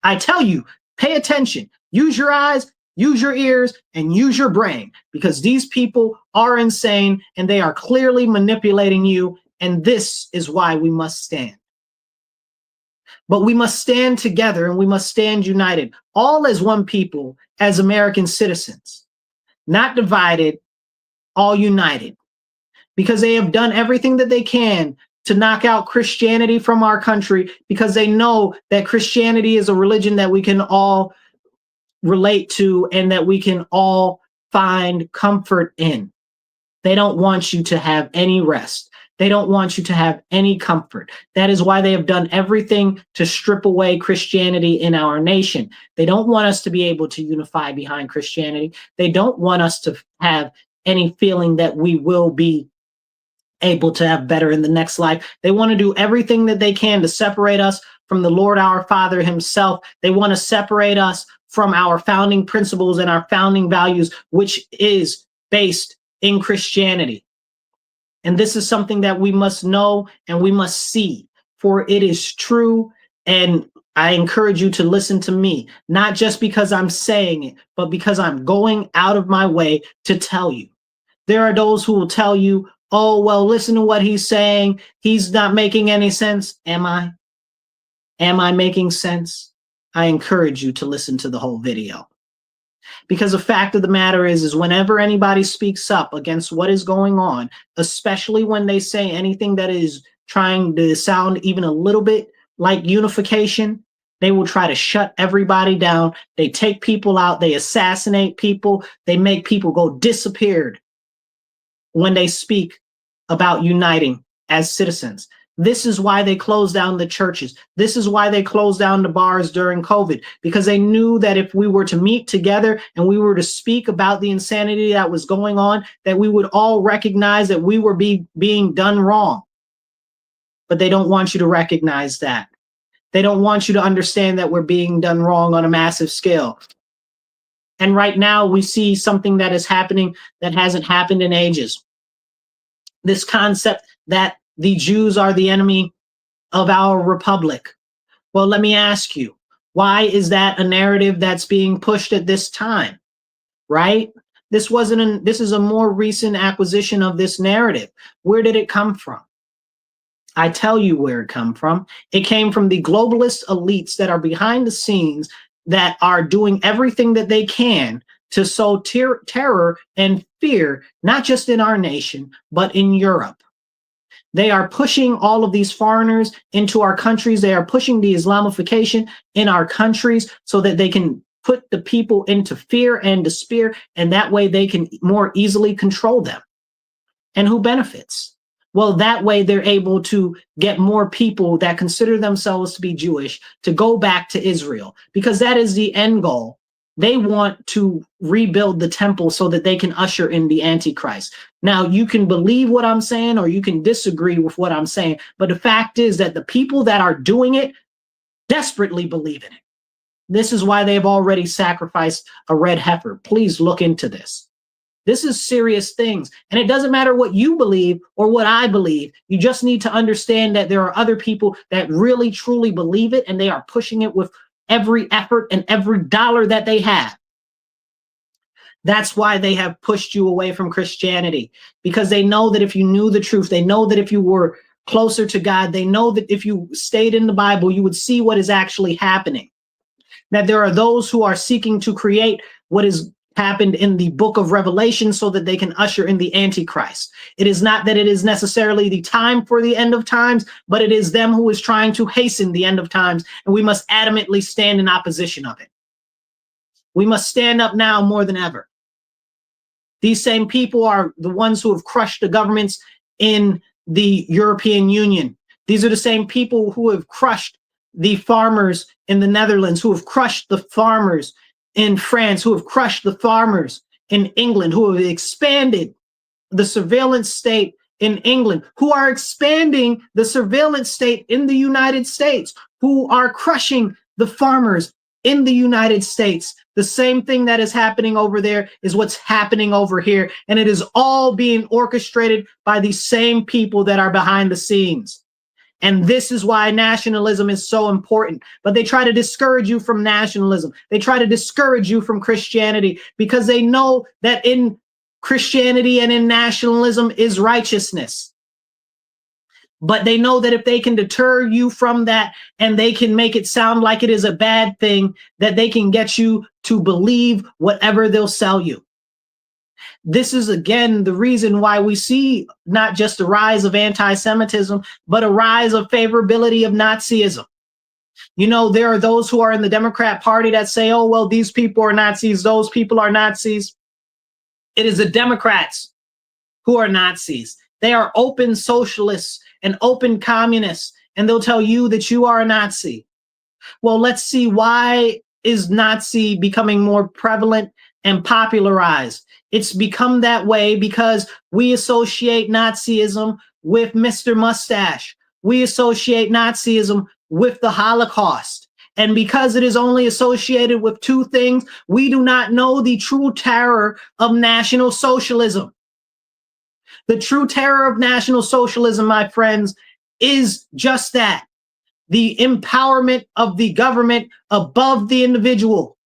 I tell you, pay attention, use your eyes, use your ears, and use your brain, because these people are insane and they are clearly manipulating you. And this is why we must stand. But we must stand together and we must stand united, all as one people, as American citizens, not divided, all united, because they have done everything that they can to knock out Christianity from our country, because they know that Christianity is a religion that we can all relate to and that we can all find comfort in. They don't want you to have any rest. They don't want you to have any comfort. That is why they have done everything to strip away Christianity in our nation. They don't want us to be able to unify behind Christianity. They don't want us to have any feeling that we will be able to have better in the next life. They want to do everything that they can to separate us from the Lord our Father himself. They want to separate us from our founding principles and our founding values, which is based in Christianity. And this is something that we must know and we must see, for it is true. And I encourage you to listen to me, not just because I'm saying it, but because I'm going out of my way to tell you. There are those who will tell you, oh, well, listen to what he's saying. He's not making any sense. Am I? Am I making sense? I encourage you to listen to the whole video. Because the fact of the matter is whenever anybody speaks up against what is going on, especially when they say anything that is trying to sound even a little bit like unification, they will try to shut everybody down. They take people out. They assassinate people. They make people go disappeared when they speak about uniting as citizens. This is why they closed down the churches. This is why they closed down the bars during COVID, because they knew that if we were to meet together and we were to speak about the insanity that was going on, that we would all recognize that we were being done wrong. But they don't want you to recognize that. They don't want you to understand that we're being done wrong on a massive scale. And right now we see something that is happening that hasn't happened in ages. This concept that the Jews are the enemy of our republic. Well, let me ask you, why is that a narrative that's being pushed at this time, right? This is a more recent acquisition of this narrative. Where did it come from? I tell you where it came from. It came from the globalist elites that are behind the scenes that are doing everything that they can to sow terror and fear, not just in our nation, but in Europe. They are pushing all of these foreigners into our countries. They are pushing the Islamification in our countries so that they can put the people into fear and despair, and that way they can more easily control them. And who benefits? Well, that way they're able to get more people that consider themselves to be Jewish to go back to Israel, because that is the end goal. They want to rebuild the temple so that they can usher in the Antichrist. Now, you can believe what I'm saying or you can disagree with what I'm saying, but the fact is that the people that are doing it desperately believe in it. This is why they've already sacrificed a red heifer. Please look into this. This is serious things. And it doesn't matter what you believe or what I believe. You just need to understand that there are other people that really, truly believe it, and they are pushing it with every effort and every dollar that they have. That's why they have pushed you away from Christianity, because they know that if you knew the truth, they know that if you were closer to God, they know that if you stayed in the Bible, you would see what is actually happening. That there are those who are seeking to create what is happened in the book of Revelation so that they can usher in the Antichrist. It is not that it is necessarily the time for the end of times, but it is them who is trying to hasten the end of times, and we must adamantly stand in opposition of it. We must stand up now more than ever. These same people are the ones who have crushed the governments in the European Union. These are the same people who have crushed the farmers in the Netherlands, who have crushed the farmers in France, who have crushed the farmers in England, who have expanded the surveillance state in England, who are expanding the surveillance state in the United States, who are crushing the farmers in the United States. The same thing that is happening over there is what's happening over here. And it is all being orchestrated by the same people that are behind the scenes. And this is why nationalism is so important. But they try to discourage you from nationalism. They try to discourage you from Christianity, because they know that in Christianity and in nationalism is righteousness. But they know that if they can deter you from that and they can make it sound like it is a bad thing, that they can get you to believe whatever they'll sell you. This is, again, the reason why we see not just a rise of anti-Semitism, but a rise of favorability of Nazism. You know, there are those who are in the Democrat Party that say, oh, well, these people are Nazis, those people are Nazis. It is the Democrats who are Nazis. They are open socialists and open communists, and they'll tell you that you are a Nazi. Well, let's see, why is Nazi becoming more prevalent and popularized? It's become that way because we associate Nazism with Mr. Mustache. We associate Nazism with the Holocaust. And because it is only associated with two things, we do not know the true terror of National Socialism. The true terror of National Socialism, my friends, is just that: the empowerment of the government above the individual,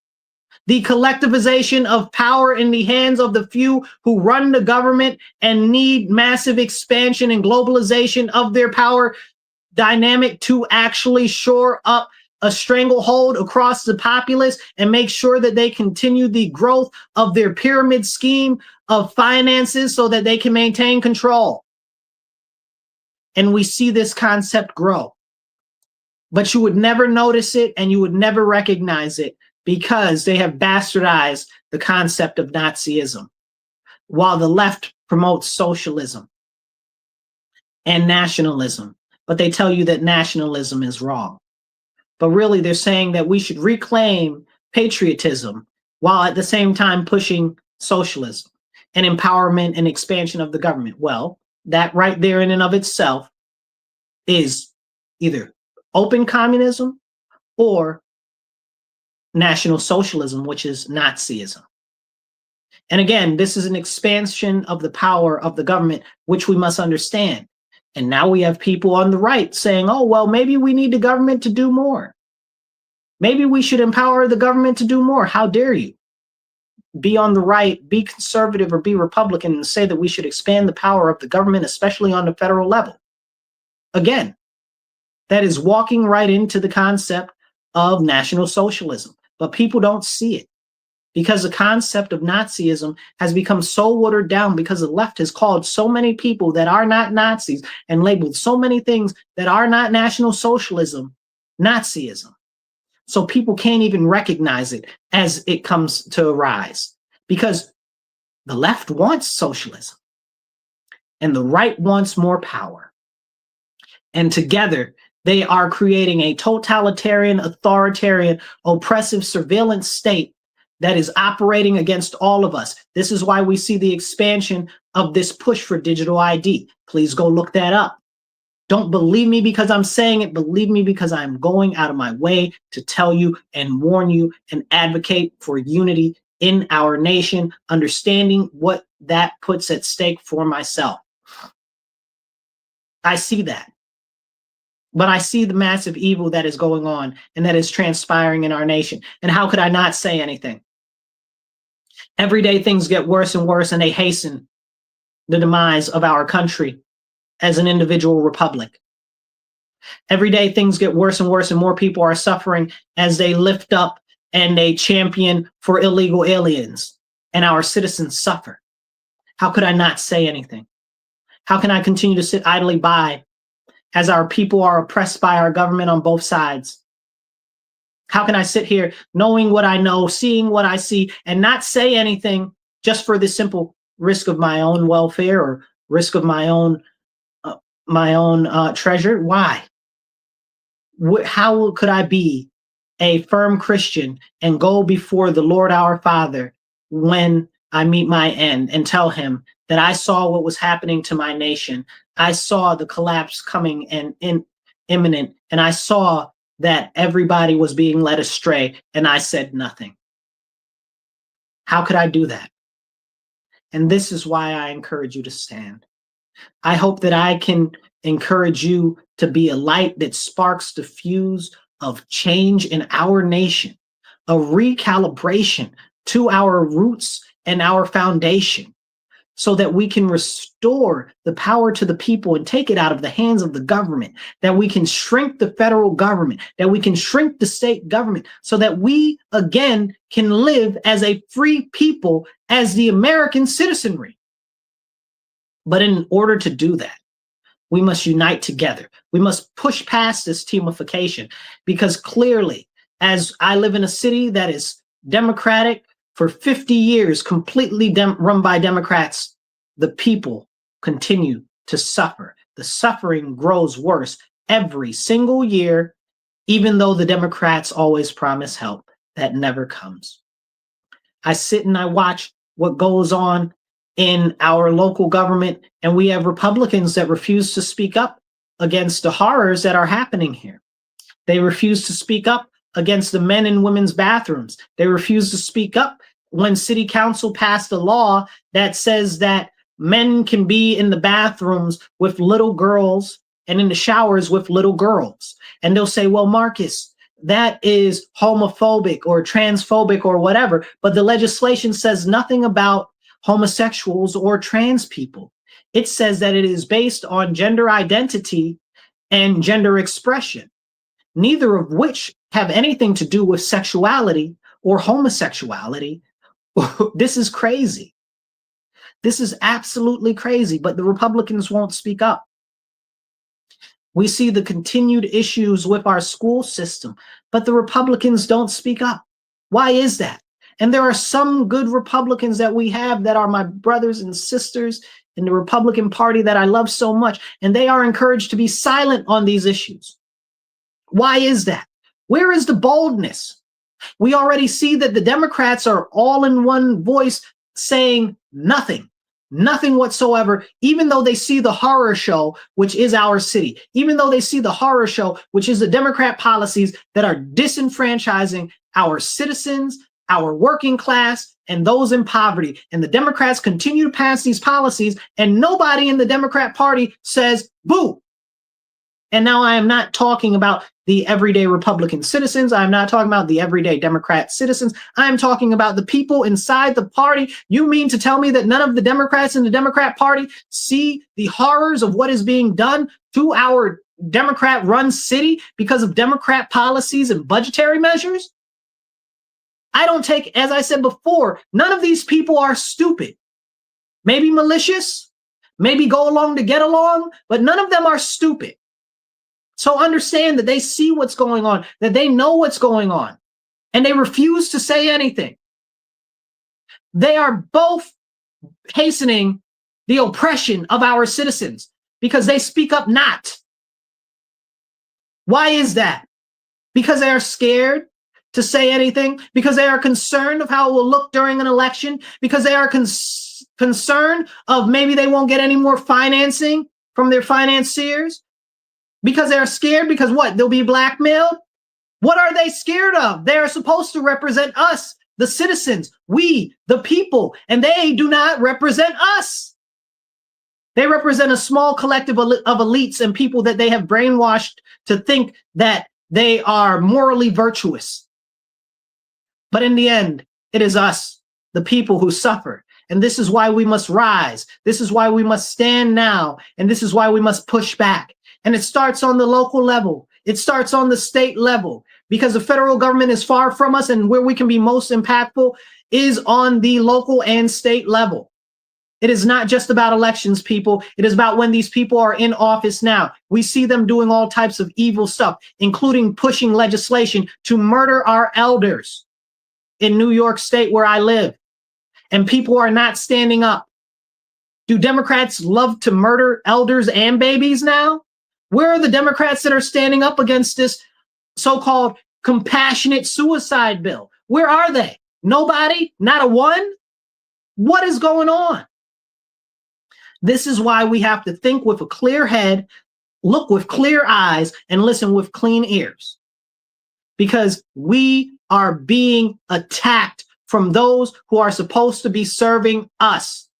the collectivization of power in the hands of the few who run the government and need massive expansion and globalization of their power dynamic to actually shore up a stranglehold across the populace and make sure that they continue the growth of their pyramid scheme of finances so that they can maintain control. And we see this concept grow. But you would never notice it and you would never recognize it because they have bastardized the concept of Nazism, while the left promotes socialism and nationalism. But they tell you that nationalism is wrong. But really, they're saying that we should reclaim patriotism while at the same time pushing socialism and empowerment and expansion of the government. Well, that right there in and of itself is either open communism or National Socialism, which is Nazism. And again, this is an expansion of the power of the government, which we must understand. And now we have people on the right saying, oh, well, maybe we need the government to do more. Maybe we should empower the government to do more. How dare you be on the right, be conservative, or be Republican and say that we should expand the power of the government, especially on the federal level? Again, that is walking right into the concept of National Socialism. But people don't see it because the concept of Nazism has become so watered down because the left has called so many people that are not Nazis and labeled so many things that are not National Socialism Nazism. So people can't even recognize it as it comes to arise because the left wants socialism and the right wants more power. And together, they are creating a totalitarian, authoritarian, oppressive surveillance state that is operating against all of us. This is why we see the expansion of this push for digital ID. Please go look that up. Don't believe me because I'm saying it. Believe me because I'm going out of my way to tell you and warn you and advocate for unity in our nation, understanding what that puts at stake for myself. I see that. But I see the massive evil that is going on and that is transpiring in our nation. And how could I not say anything? Every day things get worse and worse, and they hasten the demise of our country as an individual republic. Every day things get worse and worse, and more people are suffering as they lift up and they champion for illegal aliens, and our citizens suffer. How could I not say anything? How can I continue to sit idly by as our people are oppressed by our government on both sides? How can I sit here knowing what I know, seeing what I see, and not say anything just for the simple risk of my own welfare or risk of my own treasure? Why? How could I be a firm Christian and go before the Lord our Father when I meet my end and tell him that I saw what was happening to my nation? I saw the collapse coming and imminent, and I saw that everybody was being led astray, and I said nothing. How could I do that? And this is why I encourage you to stand. I hope that I can encourage you to be a light that sparks the fuse of change in our nation, a recalibration to our roots and our foundation, so that we can restore the power to the people and take it out of the hands of the government, that we can shrink the federal government, that we can shrink the state government, so that we again can live as a free people, as the American citizenry. But in order to do that, we must unite together. We must push past this teamification, because clearly, as I live in a city that is Democratic for 50 years, completely run by Democrats, the people continue to suffer. The suffering grows worse every single year, even though the Democrats always promise help. That never comes. I sit and I watch what goes on in our local government, and we have Republicans that refuse to speak up against the horrors that are happening here. They refuse to speak up against the men and women's bathrooms. They refuse to speak up when city council passed a law that says that men can be in the bathrooms with little girls and in the showers with little girls. And they'll say, well, Marcus, that is homophobic or transphobic or whatever. But the legislation says nothing about homosexuals or trans people. It says that it is based on gender identity and gender expression, neither of which have anything to do with sexuality or homosexuality. This is crazy. This is absolutely crazy, but the Republicans won't speak up. We see the continued issues with our school system, but the Republicans don't speak up. Why is that? And there are some good Republicans that we have that are my brothers and sisters in the Republican Party that I love so much, and they are encouraged to be silent on these issues. Why is that? Where is the boldness? We already see that the Democrats are all in one voice saying nothing whatsoever, even though they see the horror show, which is our city, even though they see the horror show, which is the Democrat policies that are disenfranchising our citizens, our working class, and those in poverty. And the Democrats continue to pass these policies, and nobody in the Democrat Party says, boo. And now I am not talking about the everyday Republican citizens. I'm not talking about the everyday Democrat citizens. I'm talking about the people inside the party. You mean to tell me that none of the Democrats in the Democrat Party see the horrors of what is being done to our Democrat-run city because of Democrat policies and budgetary measures? I don't take, as I said before, none of these people are stupid. Maybe malicious, maybe go along to get along, but none of them are stupid. So understand that they see what's going on, that they know what's going on, and they refuse to say anything. They are both hastening the oppression of our citizens because they speak up not. Why is that? Because they are scared to say anything, because they are concerned of how it will look during an election, because they are concerned of maybe they won't get any more financing from their financiers. Because they're scared because what? They'll be blackmailed? What are they scared of? They are supposed to represent us, the citizens, we, the people, and they do not represent us. They represent a small collective of elites and people that they have brainwashed to think that they are morally virtuous. But in the end, it is us, the people, who suffer. And this is why we must rise. This is why we must stand now. And this is why we must push back. And it starts on the local level. It starts on the state level, because the federal government is far from us, and where we can be most impactful is on the local and state level. It is not just about elections, people. It is about when these people are in office now. We see them doing all types of evil stuff, including pushing legislation to murder our elders in New York State, where I live. And people are not standing up. Do Democrats love to murder elders and babies now? Where are the Democrats that are standing up against this so-called compassionate suicide bill? Where are they? Nobody? Not a one? What is going on? This is why we have to think with a clear head, look with clear eyes, and listen with clean ears. Because we are being attacked from those who are supposed to be serving us.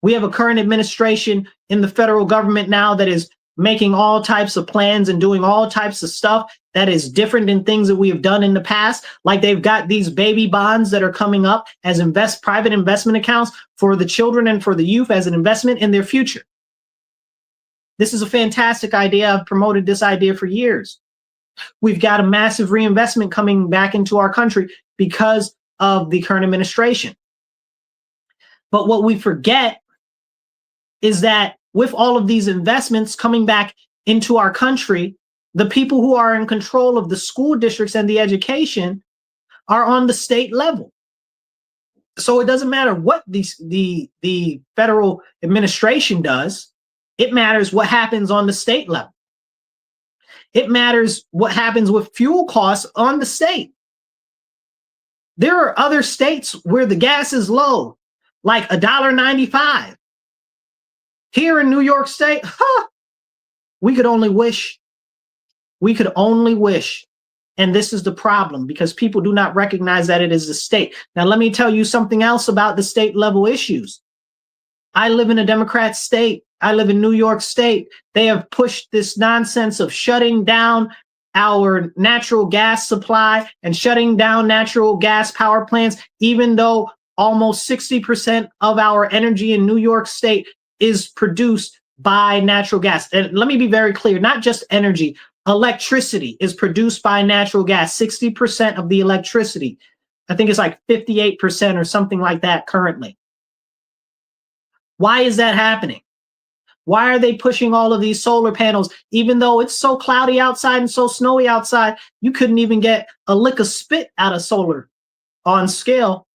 We have a current administration in the federal government now that is making all types of plans and doing all types of stuff that is different than things that we have done in the past. Like they've got these baby bonds that are coming up as private investment accounts for the children and for the youth as an investment in their future. This is a fantastic idea. I've promoted this idea for years. We've got a massive reinvestment coming back into our country because of the current administration. But what we forget is that with all of these investments coming back into our country, the people who are in control of the school districts and the education are on the state level. So it doesn't matter what the federal administration does. It matters what happens on the state level. It matters what happens with fuel costs on the state. There are other states where the gas is low, like $1.95. Here in New York State, we could only wish. We could only wish. And this is the problem, because people do not recognize that it is the state. Now, let me tell you something else about the state level issues. I live in a Democrat state. I live in New York State. They have pushed this nonsense of shutting down our natural gas supply and shutting down natural gas power plants, even though almost 60% of our energy in New York State is produced by natural gas. And let me be very clear, not just energy, electricity is produced by natural gas. 60% of the electricity, I think it's like 58% or something like that currently. Why is that happening? Why are they pushing all of these solar panels, even though it's so cloudy outside and so snowy outside, you couldn't even get a lick of spit out of solar on scale.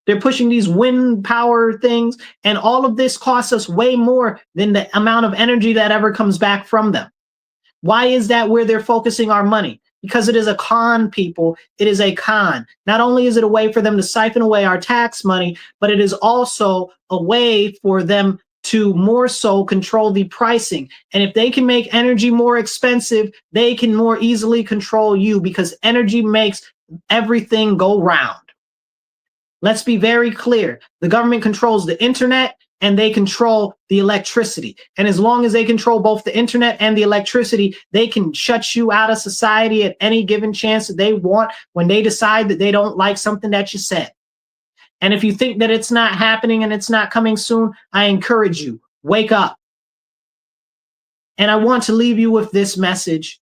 They're pushing these wind power things, and all of this costs us way more than the amount of energy that ever comes back from them. Why is that where they're focusing our money? Because it is a con, people. It is a con. Not only is it a way for them to siphon away our tax money, but it is also a way for them to more so control the pricing. And if they can make energy more expensive, they can more easily control you, because energy makes everything go round. Let's be very clear. The government controls the internet and they control the electricity. And as long as they control both the internet and the electricity, they can shut you out of society at any given chance that they want when they decide that they don't like something that you said. And if you think that it's not happening and it's not coming soon, I encourage you, wake up. And I want to leave you with this message: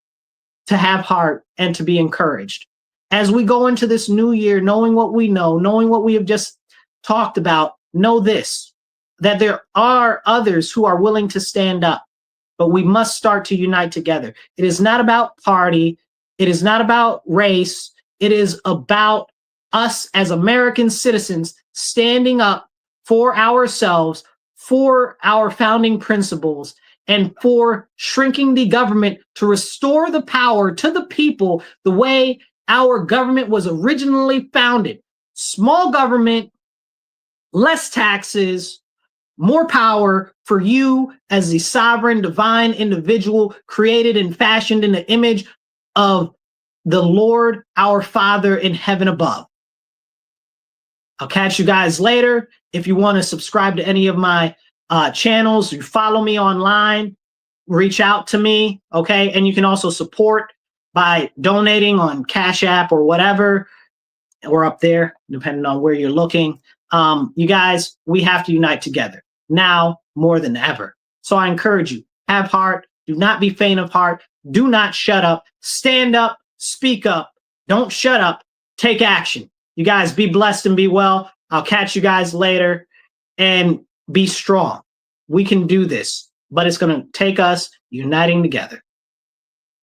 to have heart and to be encouraged. As we go into this new year, knowing what we know, knowing what we have just talked about, know this, that there are others who are willing to stand up, but we must start to unite together. It is not about party. It is not about race. It is about us as American citizens standing up for ourselves, for our founding principles, and for shrinking the government to restore the power to the people the way our government was originally founded. Small government, less taxes, more power for you as the sovereign, divine individual created and fashioned in the image of the Lord, our Father in heaven above. I'll catch you guys later. If you want to subscribe to any of my channels, you follow me online, reach out to me, okay? And you can also support by donating on Cash App or whatever, or up there, depending on where you're looking. You guys, we have to unite together now more than ever. So I encourage you, have heart, do not be faint of heart, do not shut up, stand up, speak up, don't shut up, take action. You guys be blessed and be well. I'll catch you guys later, and be strong. We can do this, but it's going to take us uniting together.